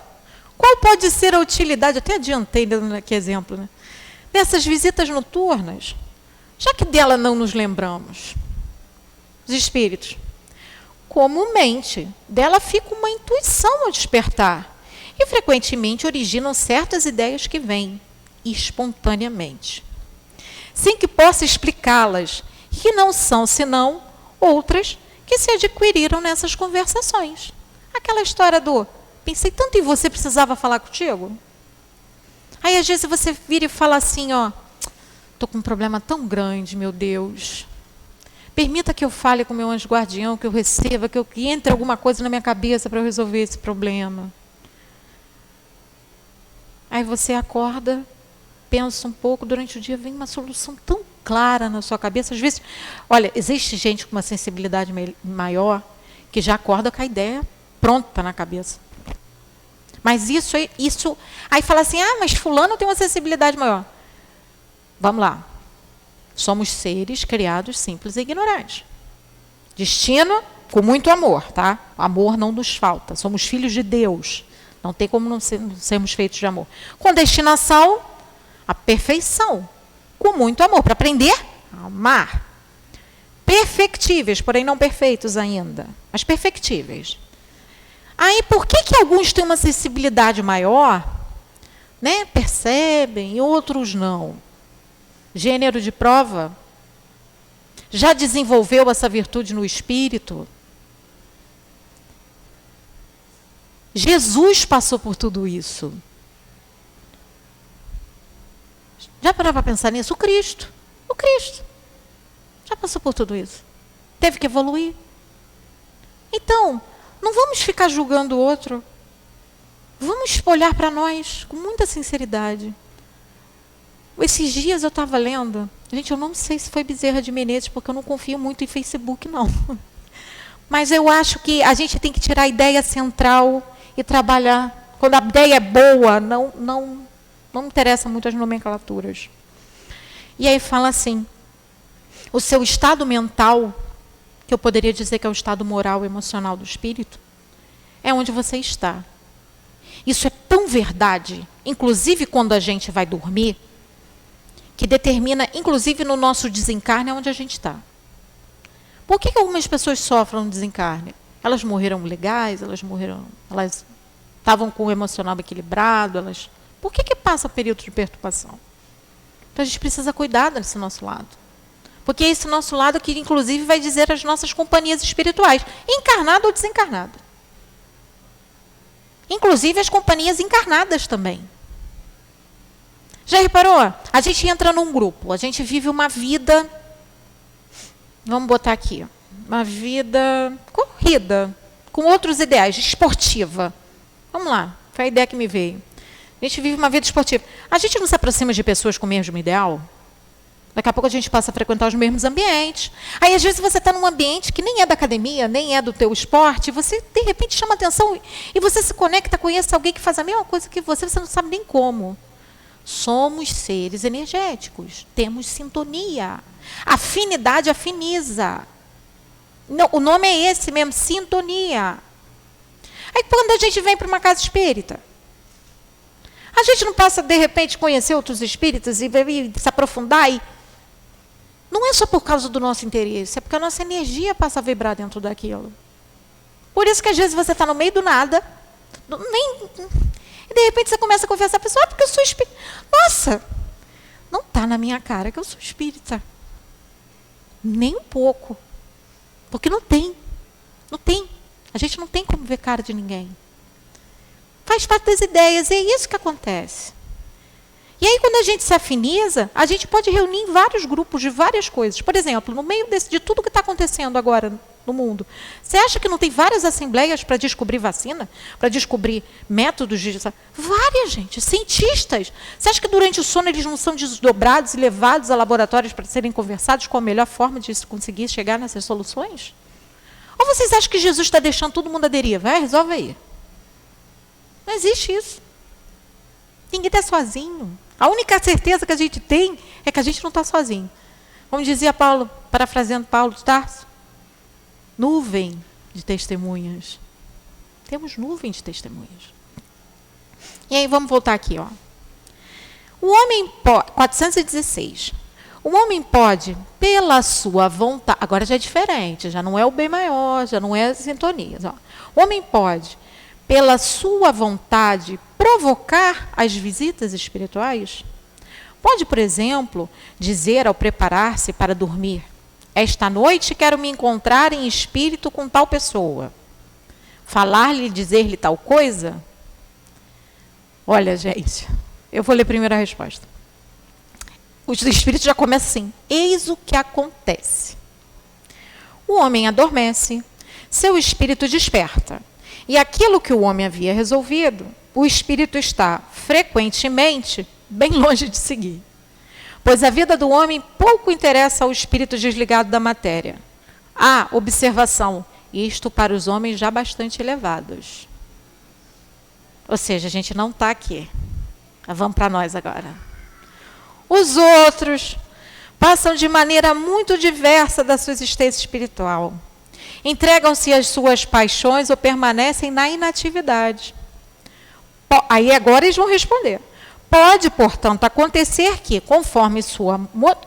qual pode ser a utilidade, até adiantei dando aqui exemplo, né, dessas visitas noturnas, já que dela não nos lembramos, os espíritos. Comumente, dela fica uma intuição ao despertar e frequentemente originam certas ideias que vêm espontaneamente, sem que possa explicá-las, que não são senão outras que se adquiriram nessas conversações. Aquela história do, pensei tanto em você, precisava falar contigo. Aí às vezes você vira e fala assim, ó, estou com um problema tão grande, meu Deus. Permita que eu fale com o meu anjo guardião, que eu receba, que entre alguma coisa na minha cabeça para eu resolver esse problema. Aí você acorda, pensa um pouco, durante o dia vem uma solução tão clara na sua cabeça. Às vezes, olha, existe gente com uma sensibilidade maior que já acorda com a ideia pronta na cabeça. Mas isso, aí fala assim, ah, mas fulano tem uma sensibilidade maior. Vamos lá. Somos seres criados simples e ignorantes. Destino com muito amor, tá? Amor não nos falta. Somos filhos de Deus. Não tem como não sermos feitos de amor. Com destinação, a perfeição. Com muito amor. Para aprender a amar. Perfectíveis, porém não perfeitos ainda. Mas perfectíveis. Aí, por que alguns têm uma sensibilidade maior, né? Percebem, e outros não? Gênero de prova? Já desenvolveu essa virtude no espírito? Jesus passou por tudo isso. Já parou para pensar nisso? O Cristo já passou por tudo isso. Teve que evoluir. Então, não vamos ficar julgando o outro. Vamos olhar para nós com muita sinceridade. Esses dias eu estava lendo, gente, eu não sei se foi Bezerra de Menezes, porque eu não confio muito em Facebook, não. Mas eu acho que a gente tem que tirar a ideia central e trabalhar. Quando a ideia é boa, não interessa muito as nomenclaturas. E aí fala assim, o seu estado mental, que eu poderia dizer que é o estado moral e emocional do espírito, é onde você está. Isso é tão verdade, inclusive quando a gente vai dormir, que determina, inclusive no nosso desencarne, onde a gente está. Por que algumas pessoas sofrem no desencarne? Elas morreram legais, elas estavam com o emocional equilibrado, por que passa período de perturbação? Então a gente precisa cuidar desse nosso lado. Porque é esse nosso lado que, inclusive, vai dizer as nossas companhias espirituais, encarnada ou desencarnada. Inclusive as companhias encarnadas também. Já reparou? A gente entra num grupo, a gente vive uma vida, vamos botar aqui, uma vida corrida, com outros ideais, esportiva. Vamos lá, foi a ideia que me veio. A gente vive uma vida esportiva. A gente não se aproxima de pessoas com o mesmo ideal? Daqui a pouco a gente passa a frequentar os mesmos ambientes. Aí, às vezes, você está num ambiente que nem é da academia, nem é do teu esporte, você, de repente, chama atenção e você se conecta, conhece alguém que faz a mesma coisa que você não sabe nem como. Somos seres energéticos, temos sintonia. Afinidade afiniza. Não, o nome é esse mesmo, sintonia. Aí, quando a gente vem para uma casa espírita, a gente não passa, de repente, conhecer outros espíritas e se aprofundar e não é só por causa do nosso interesse, é porque a nossa energia passa a vibrar dentro daquilo. Por isso que às vezes você está no meio do nada, e de repente você começa a conversar com a pessoa, porque eu sou espírita. Nossa, não está na minha cara que eu sou espírita. Nem um pouco. Porque não tem. Não tem. A gente não tem como ver cara de ninguém. Faz parte das ideias, e é isso que acontece. E aí, quando a gente se afiniza, a gente pode reunir em vários grupos de várias coisas. Por exemplo, no meio de tudo que está acontecendo agora no mundo, você acha que não tem várias assembleias para descobrir vacina? Para descobrir métodos de... Várias, gente. Cientistas. Você acha que durante o sono eles não são desdobrados e levados a laboratórios para serem conversados com a melhor forma de se conseguir chegar nessas soluções? Ou vocês acham que Jesus está deixando todo mundo à deriva? Resolve aí. Não existe isso. Ninguém está sozinho. A única certeza que a gente tem é que a gente não está sozinho. Como dizia Paulo, parafraseando Paulo de Tarso, nuvem de testemunhas. Temos nuvem de testemunhas. E aí, vamos voltar aqui. Ó. O homem pode, 416. O homem pode, pela sua vontade, agora já é diferente, já não é o bem maior, já não é as sintonias. Ó. O homem pode, pela sua vontade, provocar as visitas espirituais? Pode, por exemplo, dizer ao preparar-se para dormir: esta noite quero me encontrar em espírito com tal pessoa. Falar-lhe, dizer-lhe tal coisa? Olha, gente, eu vou ler primeiro a resposta. Os espíritos já começam assim: eis o que acontece. O homem adormece, seu espírito desperta. E aquilo que o homem havia resolvido, o espírito está, frequentemente, bem longe de seguir. Pois a vida do homem pouco interessa ao espírito desligado da matéria. Ah, observação, isto para os homens já bastante elevados. Ou seja, a gente não está aqui. Vamos para nós agora. Os outros passam de maneira muito diversa da sua existência espiritual. Entregam-se às suas paixões ou permanecem na inatividade. Aí agora eles vão responder. Pode, portanto, acontecer que, conforme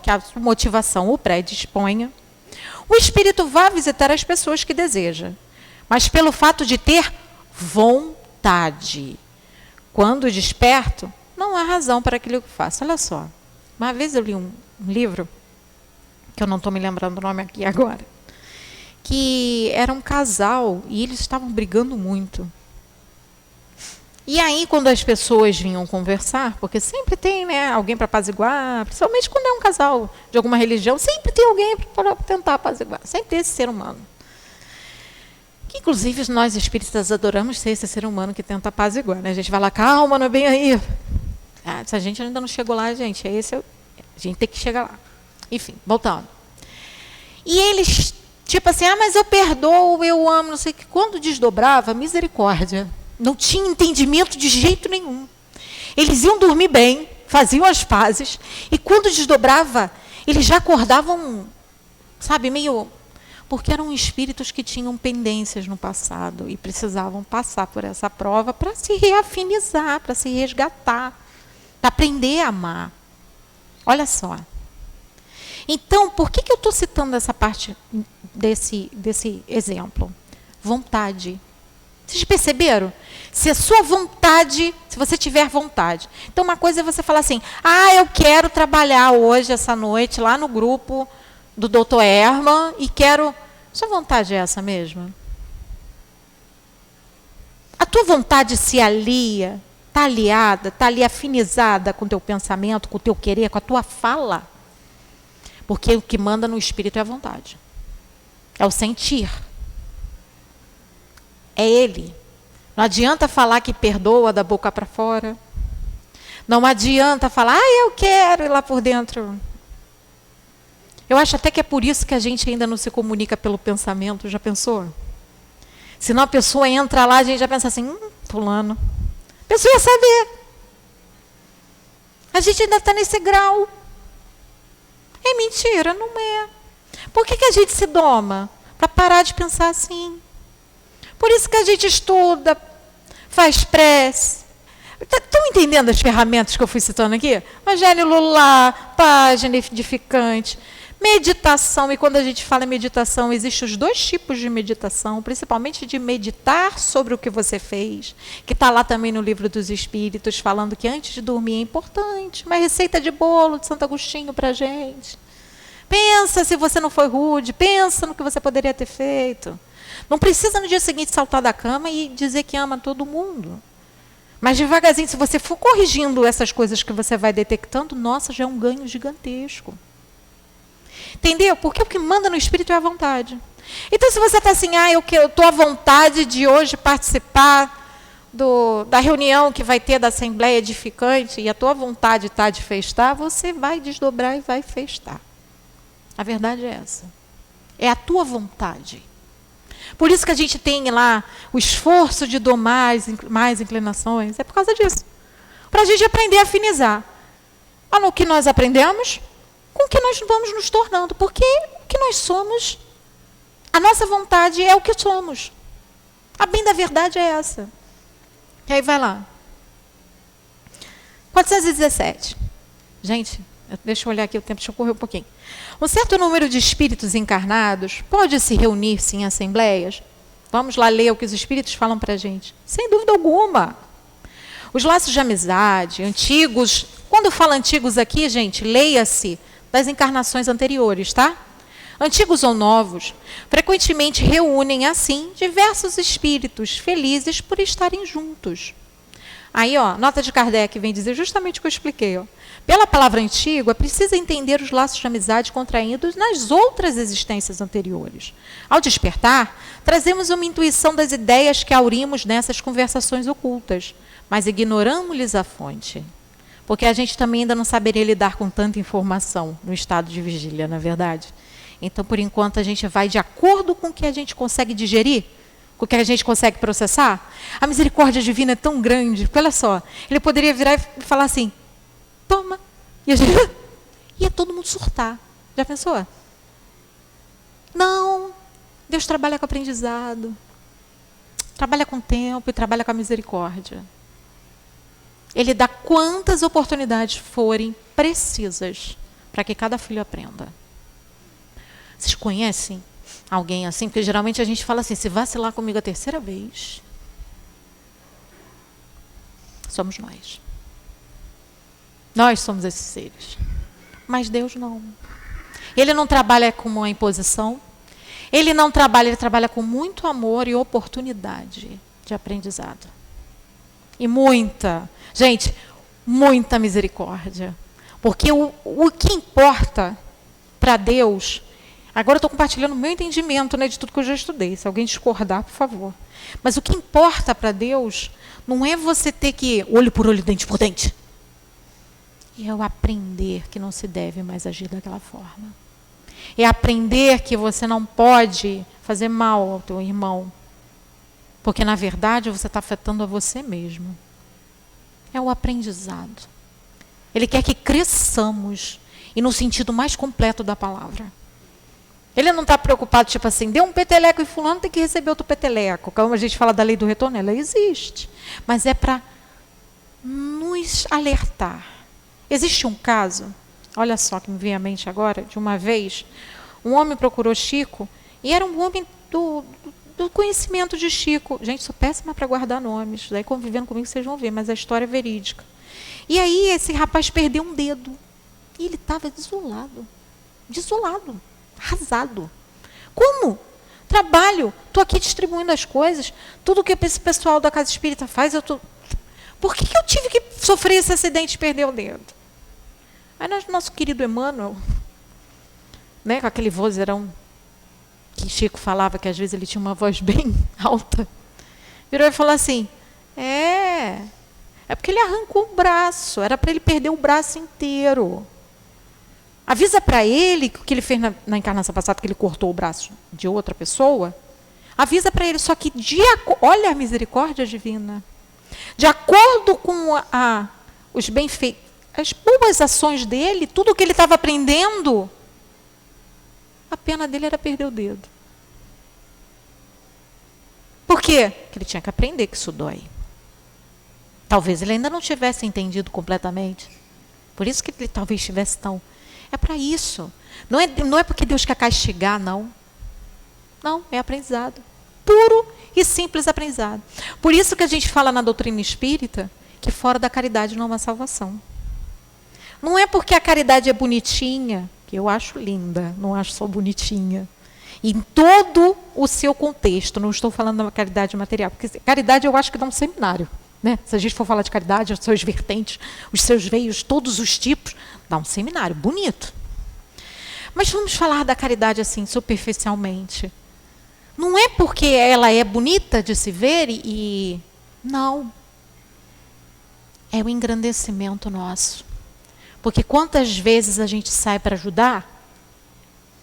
que a sua motivação o predisponha, o espírito vá visitar as pessoas que deseja, mas pelo fato de ter vontade. Quando desperto, não há razão para aquilo que faço. Olha só, uma vez eu li um livro, que eu não estou me lembrando o nome aqui agora, que era um casal e eles estavam brigando muito. E aí, quando as pessoas vinham conversar, porque sempre tem, né, alguém para apaziguar, principalmente quando é um casal de alguma religião, sempre tem alguém para tentar apaziguar, sempre tem esse ser humano. Que, inclusive, nós espíritas adoramos ser esse ser humano que tenta apaziguar, né? A gente vai lá, calma, não é bem aí. Ah, se a gente ainda não chegou lá, gente, a gente tem que chegar lá. Enfim, voltando. E eles... Tipo assim, mas eu perdoo, eu amo, não sei o que. Quando desdobrava, misericórdia. Não tinha entendimento de jeito nenhum. Eles iam dormir bem, faziam as pazes, e quando desdobrava, eles já acordavam, sabe, meio... Porque eram espíritos que tinham pendências no passado e precisavam passar por essa prova para se reafinizar, para se resgatar, para aprender a amar. Olha só. Então, por que eu estou citando essa parte desse exemplo? Vontade. Vocês perceberam? Se a sua vontade, se você tiver vontade. Então, uma coisa é você falar assim, eu quero trabalhar hoje, essa noite, lá no grupo do Dr. Herman, e quero... Sua vontade é essa mesmo? A tua vontade se alia está aliada, está ali afinizada com o teu pensamento, com o teu querer, com a tua fala. Porque o que manda no espírito é a vontade. É o sentir. É ele. Não adianta falar que perdoa da boca para fora. Não adianta falar, eu quero ir lá por dentro. Eu acho até que é por isso que a gente ainda não se comunica pelo pensamento. Já pensou? Senão a pessoa entra lá, a gente já pensa assim, fulano. A pessoa ia saber. A gente ainda está nesse grau. É mentira, não é. Por que a gente se doma? Para parar de pensar assim. Por isso que a gente estuda, faz prece. Estão entendendo as ferramentas que eu fui citando aqui? Evangelho Lular, página edificante, meditação. E quando a gente fala em meditação, existem os dois tipos de meditação, principalmente de meditar sobre o que você fez, que está lá também no Livro dos Espíritos, falando que antes de dormir é importante. Uma receita de bolo de Santo Agostinho para a gente. Pensa se você não foi rude, pensa no que você poderia ter feito. Não precisa no dia seguinte saltar da cama e dizer que ama todo mundo. Mas devagarzinho, se você for corrigindo essas coisas que você vai detectando, nossa, já é um ganho gigantesco. Entendeu? Porque o que manda no espírito é a vontade. Então, se você está assim, eu estou à vontade de hoje participar da reunião que vai ter da Assembleia Edificante, e a tua vontade está de festar, você vai desdobrar e vai festar. A verdade é essa. É a tua vontade. Por isso que a gente tem lá o esforço de domar mais inclinações. É por causa disso. Para a gente aprender a afinizar. No que nós aprendemos, com o que nós vamos nos tornando. Porque o que nós somos, a nossa vontade é o que somos. A bem da verdade é essa. E aí vai lá. 417. Gente, deixa eu olhar aqui o tempo, deixa eu correr um pouquinho. Um certo número de espíritos encarnados pode se reunir-se em assembleias. Vamos lá ler o que os espíritos falam para a gente. Sem dúvida alguma. Os laços de amizade, antigos. Quando eu falo antigos aqui, gente, leia-se das encarnações anteriores, tá? Antigos ou novos, frequentemente reúnem, assim, diversos espíritos felizes por estarem juntos. Aí, nota de Kardec vem dizer justamente o que eu expliquei. Pela palavra antigo, é preciso entender os laços de amizade contraídos nas outras existências anteriores. Ao despertar, trazemos uma intuição das ideias que aurimos nessas conversações ocultas, mas ignoramos-lhes a fonte. Porque a gente também ainda não saberia lidar com tanta informação no estado de vigília, na verdade. Então, por enquanto, a gente vai de acordo com o que a gente consegue digerir, com o que a gente consegue processar. A misericórdia divina é tão grande, porque olha só, ele poderia virar e falar assim, toma. E a gente ia todo mundo surtar. Já pensou? Não. Deus trabalha com aprendizado. Trabalha com tempo e trabalha com a misericórdia. Ele dá quantas oportunidades forem precisas para que cada filho aprenda. Vocês conhecem alguém assim? Porque geralmente a gente fala assim, se vacilar comigo a terceira vez, somos nós. Nós somos esses seres. Mas Deus não. Ele não trabalha com uma imposição. Ele não trabalha, ele trabalha com muito amor e oportunidade de aprendizado. E muita misericórdia. Porque o que importa para Deus, agora eu estou compartilhando o meu entendimento, de tudo que eu já estudei. Se alguém discordar, por favor. Mas o que importa para Deus não é você ter que olho por olho, dente por dente. É o aprender que não se deve mais agir daquela forma. É aprender que você não pode fazer mal ao teu irmão. Porque, na verdade, você está afetando a você mesmo. É o aprendizado. Ele quer que cresçamos, e no sentido mais completo da palavra. Ele não está preocupado, tipo assim, deu um peteleco e fulano tem que receber outro peteleco. Como a gente fala da lei do retorno, ela existe. Mas é para nos alertar. Existe um caso, olha só que me vem à mente agora, de uma vez, um homem procurou Chico, e era um homem do conhecimento de Chico. Gente, sou péssima para guardar nomes, daí convivendo comigo vocês vão ver, mas a história é verídica. E aí esse rapaz perdeu um dedo, e ele estava desolado, arrasado. Como? Trabalho, estou aqui distribuindo as coisas, tudo que esse pessoal da Casa Espírita faz, eu estou... Por que eu tive que sofrer esse acidente e perder o dedo? Aí nosso querido Emmanuel, né, com aquele vozeirão que Chico falava, que às vezes ele tinha uma voz bem alta, virou e falou assim, é porque ele arrancou o braço, era para ele perder o braço inteiro. Avisa para ele que o que ele fez na encarnação passada, que ele cortou o braço de outra pessoa, avisa para ele, só que olha a misericórdia divina. De acordo com os benfeitos, as boas ações dele, tudo o que ele estava aprendendo, a pena dele era perder o dedo. Por quê? Porque ele tinha que aprender que isso dói. Talvez ele ainda não tivesse entendido completamente. Por isso que ele talvez estivesse tão... É para isso. Não é porque Deus quer castigar, não. Não, é aprendizado. Puro e simples aprendizado. Por isso que a gente fala na doutrina espírita que fora da caridade não há salvação. Não é porque a caridade é bonitinha, que eu acho linda, não acho só bonitinha. Em todo o seu contexto, não estou falando da caridade material, porque caridade eu acho que dá um seminário. Né? Se a gente for falar de caridade, as suas vertentes, os seus veios, todos os tipos, dá um seminário bonito. Mas vamos falar da caridade assim, superficialmente. Não é porque ela é bonita de se ver e... Não. É o engrandecimento nosso. Porque quantas vezes a gente sai para ajudar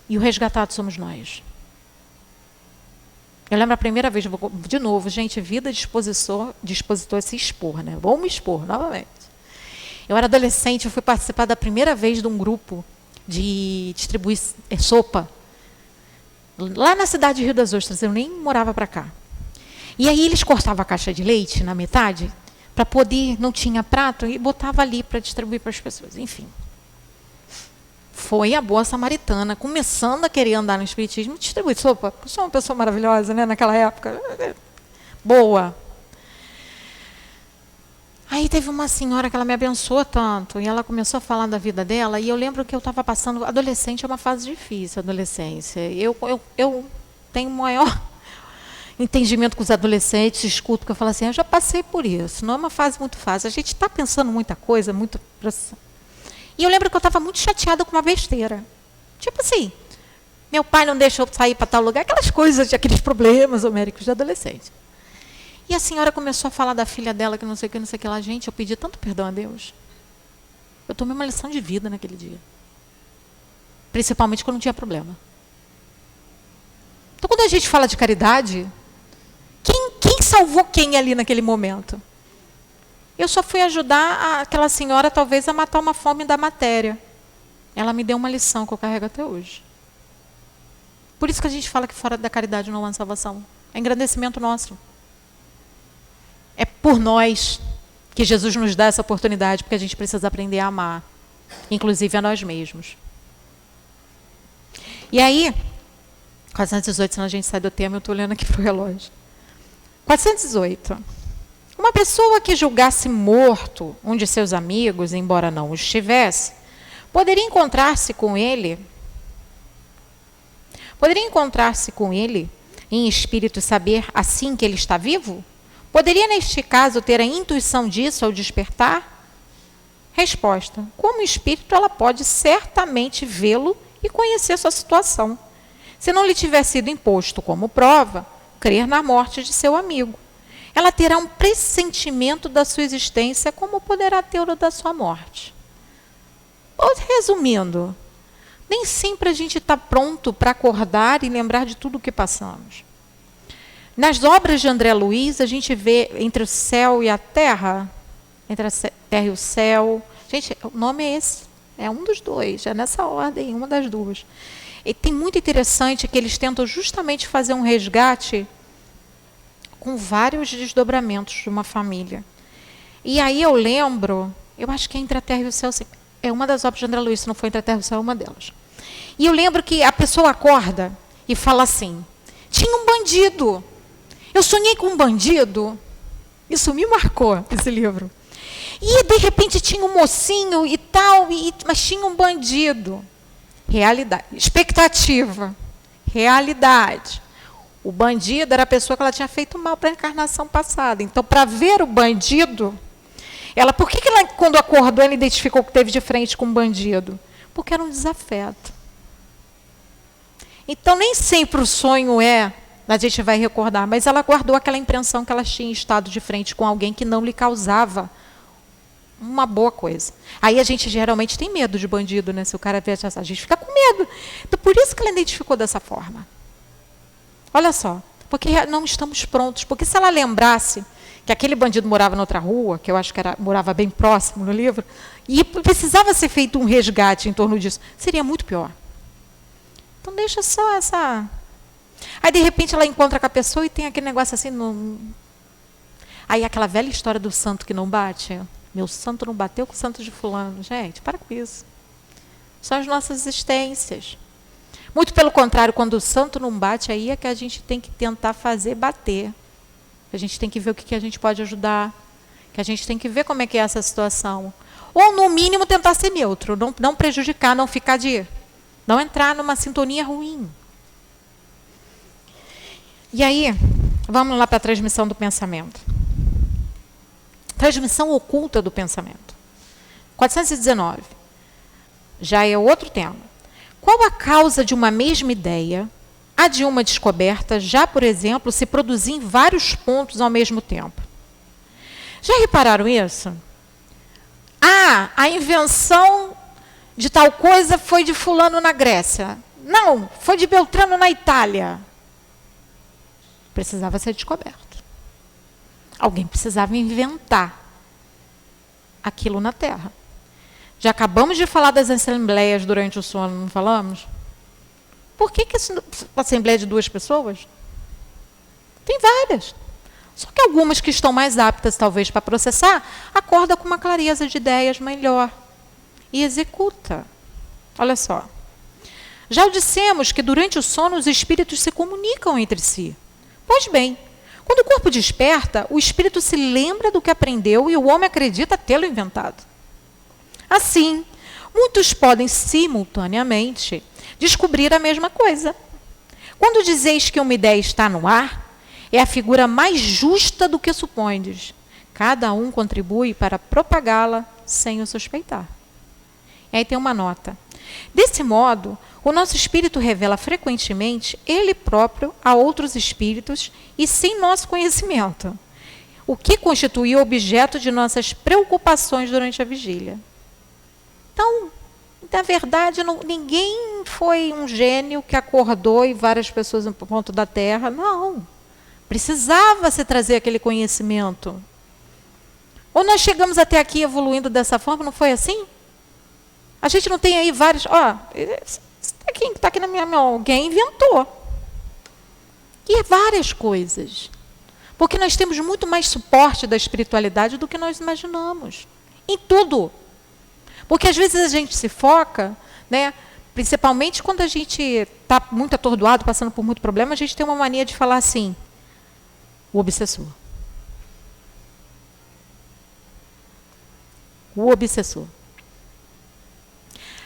e o resgatado somos nós. Eu lembro a primeira vez, de novo, gente, vida de expositor é se expor, né? Vou me expor novamente. Eu era adolescente, eu fui participar da primeira vez de um grupo de distribuir sopa. Lá na cidade de Rio das Ostras, eu nem morava para cá. E aí eles cortavam a caixa de leite na metade, para poder, não tinha prato, e botava ali para distribuir para as pessoas. Enfim. Foi a boa samaritana, começando a querer andar no espiritismo, distribuir sopa. Eu sou uma pessoa maravilhosa, né, naquela época. Boa. Aí teve uma senhora que ela me abençoou tanto, e ela começou a falar da vida dela, e eu lembro que eu estava passando... Adolescente é uma fase difícil, adolescência. Eu tenho maior entendimento com os adolescentes, escuto que eu falo assim, eu já passei por isso, não é uma fase muito fácil. A gente está pensando muita coisa, muito... E eu lembro que eu estava muito chateada com uma besteira. Tipo assim, meu pai não deixou eu sair para tal lugar, aquelas coisas, aqueles problemas homéricos de adolescente. E a senhora começou a falar da filha dela, que não sei o que lá. Gente, eu pedi tanto perdão a Deus. Eu tomei uma lição de vida naquele dia. Principalmente quando não tinha problema. Então, quando a gente fala de caridade, quem salvou quem ali naquele momento? Eu só fui ajudar aquela senhora, talvez, a matar uma fome da matéria. Ela me deu uma lição que eu carrego até hoje. Por isso que a gente fala que fora da caridade não há salvação. É engrandecimento nosso. É por nós que Jesus nos dá essa oportunidade, porque a gente precisa aprender a amar, inclusive a nós mesmos. E aí, 418, senão a gente sai do tema, eu estou olhando aqui para o relógio. 418. Uma pessoa que julgasse morto um de seus amigos, embora não o estivesse, poderia encontrar-se com ele em espírito e saber assim que ele está vivo? Poderia, neste caso, ter a intuição disso ao despertar? Resposta. Como espírito, ela pode certamente vê-lo e conhecer sua situação. Se não lhe tiver sido imposto como prova, crer na morte de seu amigo. Ela terá um pressentimento da sua existência, como poderá ter o da sua morte. Resumindo, nem sempre a gente está pronto para acordar e lembrar de tudo o que passamos. Nas obras de André Luiz, a gente vê entre o céu e a terra, entre a terra e o céu. Gente, o nome é esse, é um dos dois, é nessa ordem, uma das duas. E tem muito interessante que eles tentam justamente fazer um resgate com vários desdobramentos de uma família. E aí eu lembro, eu acho que é Entre a Terra e o Céu, é uma das obras de André Luiz, se não for Entre a Terra e o Céu, é uma delas. E eu lembro que a pessoa acorda e fala assim, tinha um bandido, eu sonhei com um bandido, isso me marcou, esse livro. E de repente tinha um mocinho e tal, mas tinha um bandido. Realidade, expectativa, realidade. O bandido era a pessoa que ela tinha feito mal para a encarnação passada. Então, para ver o bandido, Por que ela, quando acordou, ela identificou que teve de frente com um bandido? Porque era um desafeto. Então, nem sempre o sonho a gente vai recordar, mas ela guardou aquela impressão que ela tinha estado de frente com alguém que não lhe causava uma boa coisa. Aí a gente geralmente tem medo de bandido, né? Se o cara vier, a gente fica com medo. Então, por isso que ela identificou dessa forma. Olha só, porque não estamos prontos. Porque se ela lembrasse que aquele bandido morava na outra rua, que eu acho que morava bem próximo no livro, e precisava ser feito um resgate em torno disso, seria muito pior. Então deixa só essa... Aí, de repente, ela encontra com a pessoa e tem aquele negócio assim... Aí, aquela velha história do santo que não bate. Meu santo não bateu com o santo de fulano. Gente, para com isso. São as nossas existências. Muito pelo contrário, quando o santo não bate, aí é que a gente tem que tentar fazer bater. A gente tem que ver o que a gente pode ajudar. Que a gente tem que ver como é que é essa situação. Ou, no mínimo, tentar ser neutro. Não prejudicar, não ficar não entrar numa sintonia ruim. E aí, vamos lá para a transmissão do pensamento. Transmissão oculta do pensamento. 419. Já é outro tema. Qual a causa de uma mesma ideia, a de uma descoberta, já, por exemplo, se produzir em vários pontos ao mesmo tempo? Já repararam isso? A invenção de tal coisa foi de fulano na Grécia. Não, foi de Beltrano na Itália. Precisava ser descoberto. Alguém precisava inventar aquilo na Terra. Já acabamos de falar das assembleias durante o sono, não falamos? Por que a assembleia de 2 pessoas? Tem várias. Só que algumas que estão mais aptas, talvez, para processar, acorda com uma clareza de ideias melhor. E executa. Olha só. Já dissemos que durante o sono os espíritos se comunicam entre si. Pois bem, quando o corpo desperta, o espírito se lembra do que aprendeu e o homem acredita tê-lo inventado. Assim, muitos podem simultaneamente descobrir a mesma coisa. Quando dizeis que uma ideia está no ar, é a figura mais justa do que supondes. Cada um contribui para propagá-la sem o suspeitar. E aí tem uma nota. Desse modo, o nosso espírito revela frequentemente ele próprio a outros espíritos e sem nosso conhecimento, o que constitui o objeto de nossas preocupações durante a vigília. Então, na verdade, ninguém foi um gênio que acordou e várias pessoas no ponto da Terra. Não. Precisava se trazer aquele conhecimento. Ou nós chegamos até aqui evoluindo dessa forma, não foi assim? A gente não tem aí vários... está aqui na minha mão, alguém inventou. E várias coisas. Porque nós temos muito mais suporte da espiritualidade do que nós imaginamos. Em tudo. Porque às vezes a gente se foca, né, principalmente quando a gente está muito atordoado, passando por muito problema, a gente tem uma mania de falar assim, o obsessor. O obsessor.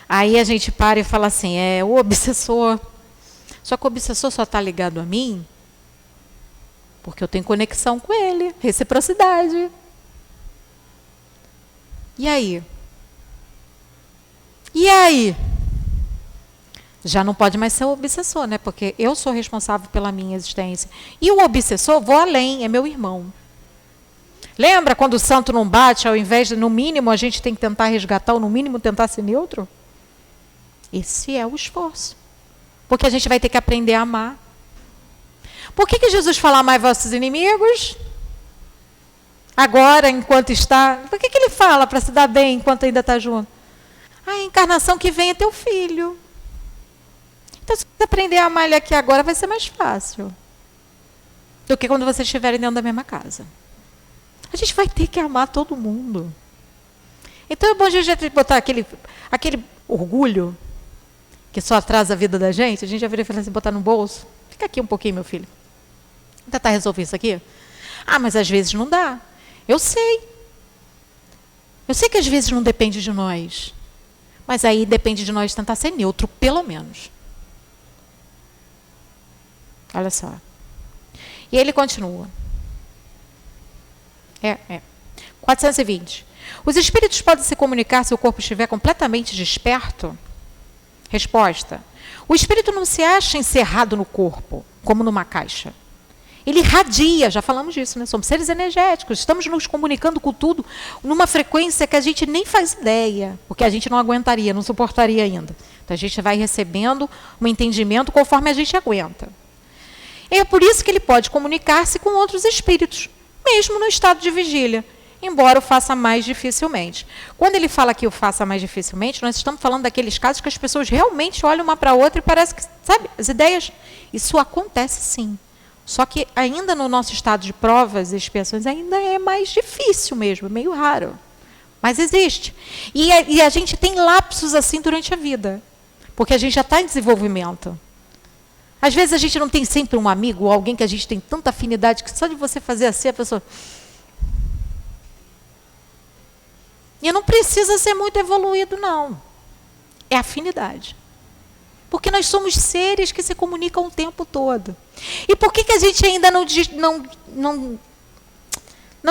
Aí a gente para e fala assim, o obsessor. Só que o obsessor só está ligado a mim porque eu tenho conexão com ele, reciprocidade. E aí? E aí? Já não pode mais ser o obsessor, né? Porque eu sou responsável pela minha existência. E o obsessor, vou além, é meu irmão. Lembra quando o santo não bate, ao invés de, no mínimo, a gente tem que tentar resgatar, ou no mínimo tentar ser neutro? Esse é o esforço. Porque a gente vai ter que aprender a amar. Por que Jesus fala amai vossos inimigos? Agora, enquanto está. Por que ele fala para se dar bem enquanto ainda está junto? A encarnação que vem é teu filho. Então, se você aprender a amar ele aqui agora, vai ser mais fácil do que quando vocês estiverem dentro da mesma casa. A gente vai ter que amar todo mundo. Então, é bom a gente botar aquele orgulho que só atrasa a vida da gente. A gente já viria falar assim, botar no bolso. Fica aqui um pouquinho, meu filho. Vou tentar resolver isso aqui. Mas às vezes não dá. Eu sei. Eu sei que às vezes não depende de nós. Mas aí depende de nós tentar ser neutro, pelo menos. Olha só. E ele continua. 420. Os espíritos podem se comunicar se o corpo estiver completamente desperto? Resposta. O espírito não se acha encerrado no corpo, como numa caixa. Ele irradia, já falamos disso, né? Somos seres energéticos, estamos nos comunicando com tudo numa frequência que a gente nem faz ideia, porque a gente não aguentaria, não suportaria ainda. Então a gente vai recebendo um entendimento conforme a gente aguenta. É por isso que ele pode comunicar-se com outros espíritos, mesmo no estado de vigília, embora o faça mais dificilmente. Quando ele fala que o faça mais dificilmente, nós estamos falando daqueles casos que as pessoas realmente olham uma para a outra e parece que, sabe, as ideias, isso acontece sim. Só que ainda no nosso estado de provas e expiações, ainda é mais difícil mesmo, meio raro. Mas existe. E a gente tem lapsos assim durante a vida, porque a gente já está em desenvolvimento. Às vezes a gente não tem sempre um amigo ou alguém que a gente tem tanta afinidade que só de você fazer assim, a pessoa... E não precisa ser muito evoluído, não. É afinidade. Porque nós somos seres que se comunicam o tempo todo. E por que a gente ainda não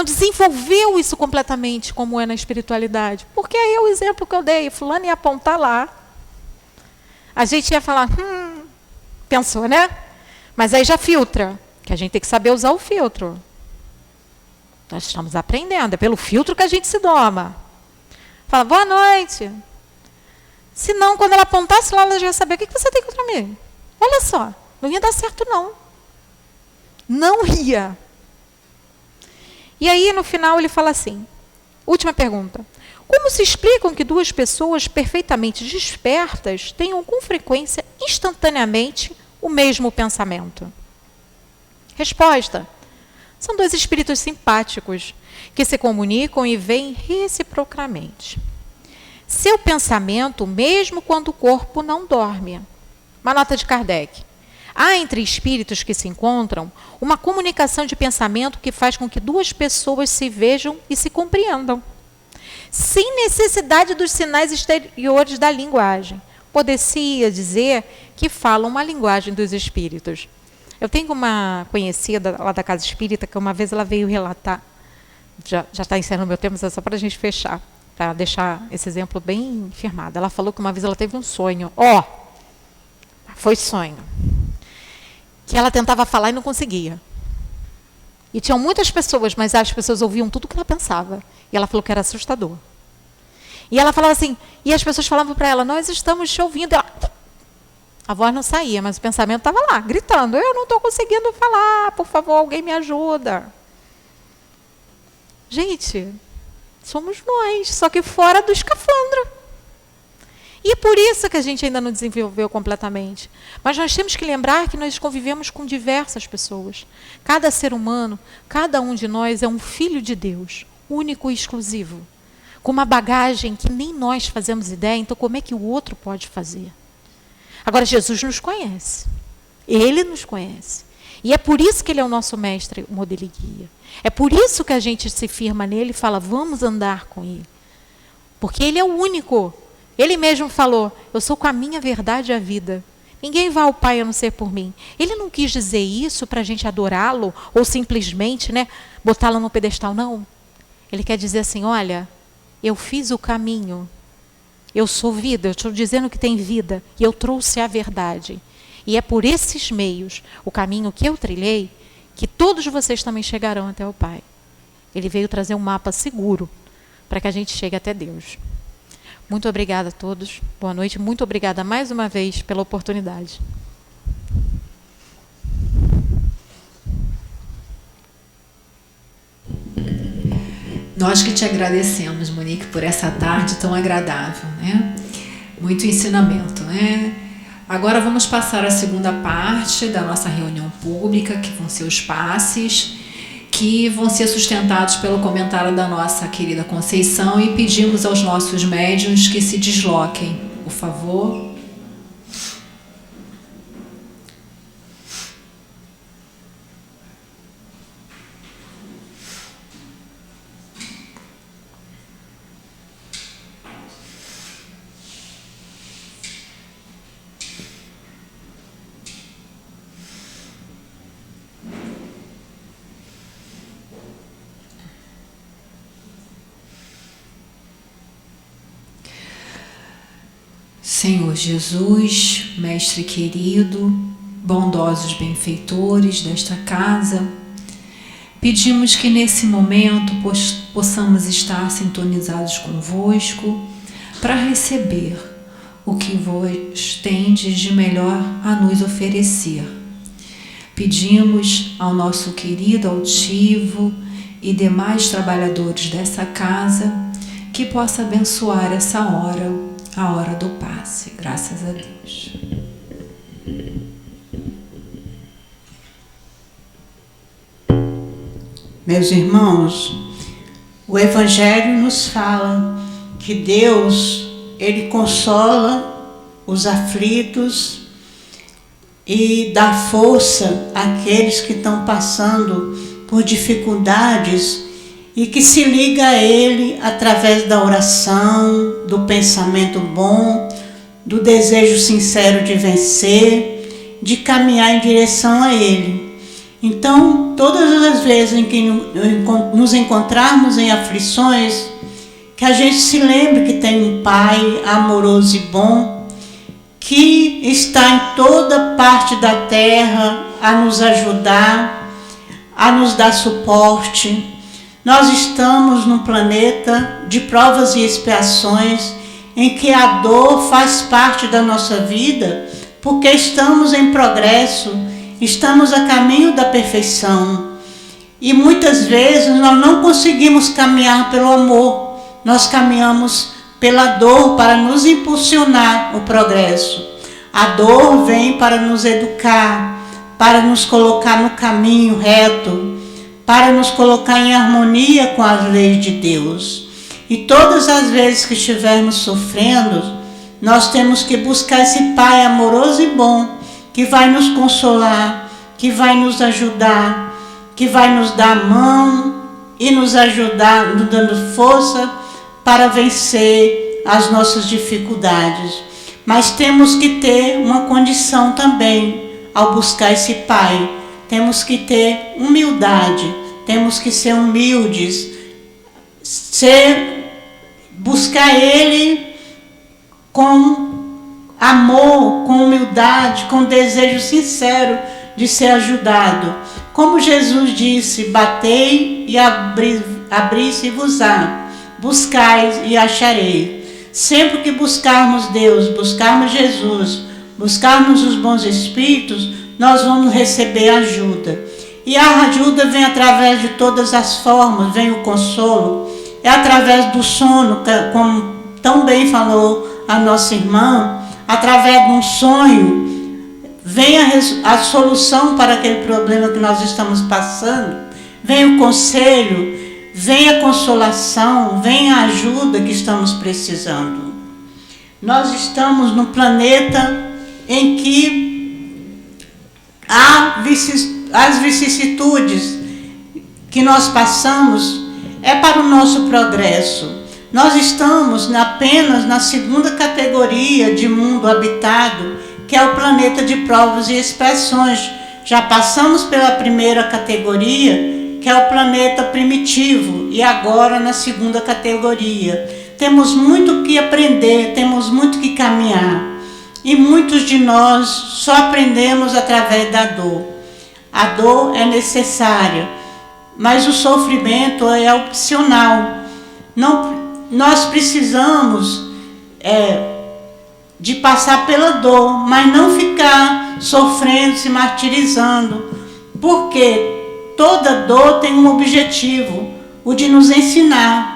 desenvolveu isso completamente, como é na espiritualidade? Porque aí é o exemplo que eu dei. Fulano ia apontar lá. A gente ia falar, pensou, né? Mas aí já filtra. Que a gente tem que saber usar o filtro. Nós estamos aprendendo. É pelo filtro que a gente se doma. Fala, boa noite. Se não, quando ela apontasse lá, ela já ia saber o que você tem contra mim. Olha só, não ia dar certo, não. Não ia. E aí, no final, ele fala assim, última pergunta. Como se explicam que duas pessoas perfeitamente despertas tenham com frequência, instantaneamente, o mesmo pensamento? Resposta. São dois espíritos simpáticos que se comunicam e veem reciprocamente. Seu pensamento, mesmo quando o corpo não dorme. Uma nota de Kardec. Há entre espíritos que se encontram uma comunicação de pensamento que faz com que duas pessoas se vejam e se compreendam, sem necessidade dos sinais exteriores da linguagem. Poder-se dizer que falam uma linguagem dos espíritos. Eu tenho uma conhecida lá da Casa Espírita que uma vez ela veio relatar, já está encerrando o meu tempo, mas é só para a gente fechar, para deixar esse exemplo bem firmado. Ela falou que uma vez ela teve um sonho. Foi sonho. Que ela tentava falar e não conseguia. E tinham muitas pessoas, mas as pessoas ouviam tudo o que ela pensava. E ela falou que era assustador. E ela falava assim, e as pessoas falavam para ela, nós estamos te ouvindo. A voz não saía, mas o pensamento estava lá, gritando, eu não estou conseguindo falar, por favor, alguém me ajuda. Gente, somos nós, só que fora do escafandro. E é por isso que a gente ainda não desenvolveu completamente. Mas nós temos que lembrar que nós convivemos com diversas pessoas. Cada ser humano, cada um de nós é um filho de Deus, único e exclusivo, com uma bagagem que nem nós fazemos ideia, então como é que o outro pode fazer? Agora, Jesus nos conhece. Ele nos conhece. E é por isso que ele é o nosso mestre, modelo e guia. É por isso que a gente se firma nele e fala, vamos andar com ele. Porque ele é o único. Ele mesmo falou, eu sou com a minha verdade a vida. Ninguém vai ao Pai a não ser por mim. Ele não quis dizer isso para a gente adorá-lo ou simplesmente, botá-lo no pedestal, não. Ele quer dizer assim, olha, eu fiz o caminho. Eu sou vida, eu estou dizendo que tem vida. E eu trouxe a verdade. E é por esses meios, o caminho que eu trilhei, que todos vocês também chegarão até o Pai. Ele veio trazer um mapa seguro para que a gente chegue até Deus. Muito obrigada a todos. Boa noite. Muito obrigada mais uma vez pela oportunidade. Nós que te agradecemos, Monique, por essa tarde tão agradável, né? Muito ensinamento, né? Agora vamos passar a segunda parte da nossa reunião pública, que vão ser os passes, que vão ser sustentados pelo comentário da nossa querida Conceição, e pedimos aos nossos médiuns que se desloquem, por favor. Senhor Jesus, Mestre querido, bondosos benfeitores desta casa, pedimos que nesse momento possamos estar sintonizados convosco para receber o que vos tendes de melhor a nos oferecer. Pedimos ao nosso querido altivo e demais trabalhadores dessa casa que possa abençoar essa hora, a hora do passe. Graças a Deus. Meus irmãos, o Evangelho nos fala que Deus, Ele consola os aflitos e dá força àqueles que estão passando por dificuldades e que se liga a Ele através da oração, do pensamento bom, do desejo sincero de vencer, de caminhar em direção a Ele. Então, todas as vezes em que nos encontrarmos em aflições, que a gente se lembre que tem um Pai amoroso e bom, que está em toda parte da terra a nos ajudar, a nos dar suporte. Nós estamos num planeta de provas e expiações, em que a dor faz parte da nossa vida, porque estamos em progresso, estamos a caminho da perfeição. E muitas vezes nós não conseguimos caminhar pelo amor, nós caminhamos pela dor para nos impulsionar o progresso. A dor vem para nos educar, para nos colocar no caminho reto, para nos colocar em harmonia com as leis de Deus. E todas as vezes que estivermos sofrendo, nós temos que buscar esse Pai amoroso e bom, que vai nos consolar, que vai nos ajudar, que vai nos dar a mão e nos ajudar, nos dando força para vencer as nossas dificuldades. Mas temos que ter uma condição também ao buscar esse Pai. Temos que ter humildade, temos que ser humildes, buscar Ele com amor, com humildade, com desejo sincero de ser ajudado. Como Jesus disse, batei e abri-se-vos-á, buscai e acharei. Sempre que buscarmos Deus, buscarmos Jesus, buscarmos os bons espíritos, nós vamos receber ajuda. E a ajuda vem através de todas as formas, vem o consolo, é através do sono, como tão bem falou a nossa irmã, através de um sonho, vem a solução para aquele problema que nós estamos passando, vem o conselho, vem a consolação, vem a ajuda que estamos precisando. Nós estamos num planeta em que as vicissitudes que nós passamos é para o nosso progresso. Nós estamos apenas na segunda categoria de mundo habitado, que é o planeta de provas e expiações. Já passamos pela primeira categoria, que é o planeta primitivo, e agora na segunda categoria. Temos muito que aprender, temos muito que caminhar. E muitos de nós só aprendemos através da dor. A dor é necessária, mas o sofrimento é opcional. Nós precisamos de passar pela dor, mas não ficar sofrendo, se martirizando, porque toda dor tem um objetivo, o de nos ensinar.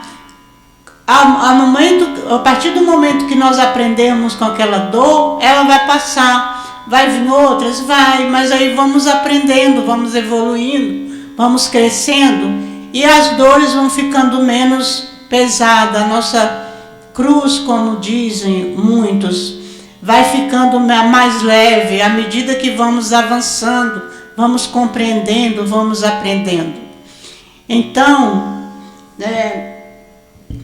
A partir do momento que nós aprendemos com aquela dor, ela vai passar, vai vir outras, mas aí vamos aprendendo, vamos evoluindo, vamos crescendo, e as dores vão ficando menos pesadas, a nossa cruz, como dizem muitos, vai ficando mais leve à medida que vamos avançando, vamos compreendendo, vamos aprendendo. Então,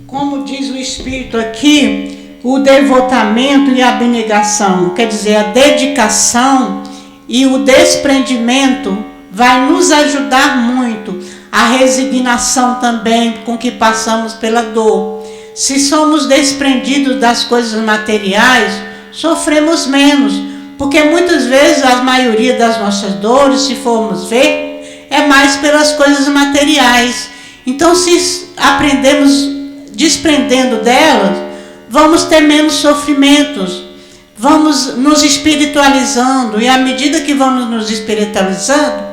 como diz o Espírito aqui, o devotamento e a abnegação, quer dizer, a dedicação e o desprendimento vai nos ajudar muito. A resignação também com que passamos pela dor. Se somos desprendidos das coisas materiais, sofremos menos, porque muitas vezes a maioria das nossas dores, se formos ver, é mais pelas coisas materiais. Então, se aprendemos desprendendo delas, vamos ter menos sofrimentos, vamos nos espiritualizando, e à medida que vamos nos espiritualizando,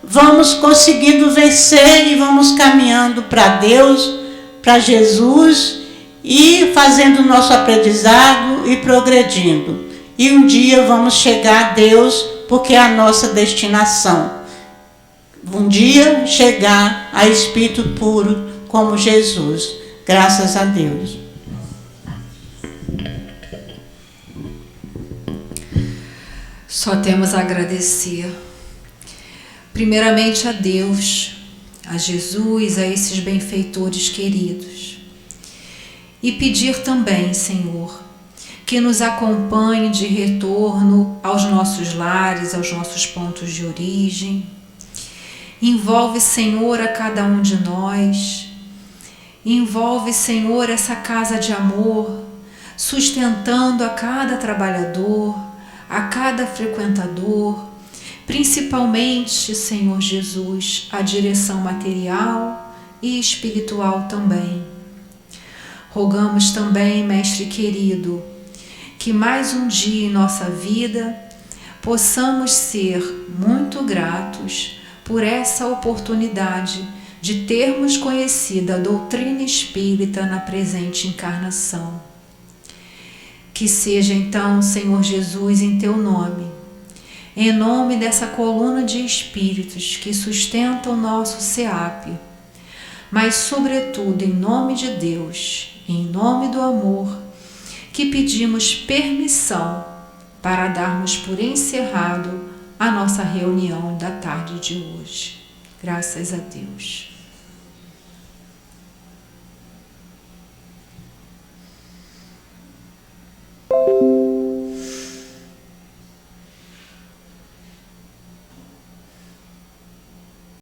vamos conseguindo vencer e vamos caminhando para Deus, para Jesus, e fazendo o nosso aprendizado e progredindo. E um dia vamos chegar a Deus, porque é a nossa destinação. Um dia chegar a Espírito puro como Jesus. Graças a Deus. Só temos a agradecer, primeiramente a Deus, a Jesus, a esses benfeitores queridos. E pedir também, Senhor, que nos acompanhe de retorno aos nossos lares, aos nossos pontos de origem. Envolve, Senhor, a cada um de nós. Envolve, Senhor, essa casa de amor, sustentando a cada trabalhador, a cada frequentador, principalmente, Senhor Jesus, a direção material e espiritual também. Rogamos também, Mestre querido, que mais um dia em nossa vida possamos ser muito gratos por essa oportunidade de termos conhecido a doutrina espírita na presente encarnação. Que seja então, Senhor Jesus, em teu nome, em nome dessa coluna de espíritos que sustenta o nosso SEAP, mas sobretudo em nome de Deus, em nome do amor, que pedimos permissão para darmos por encerrado a nossa reunião da tarde de hoje. Graças a Deus.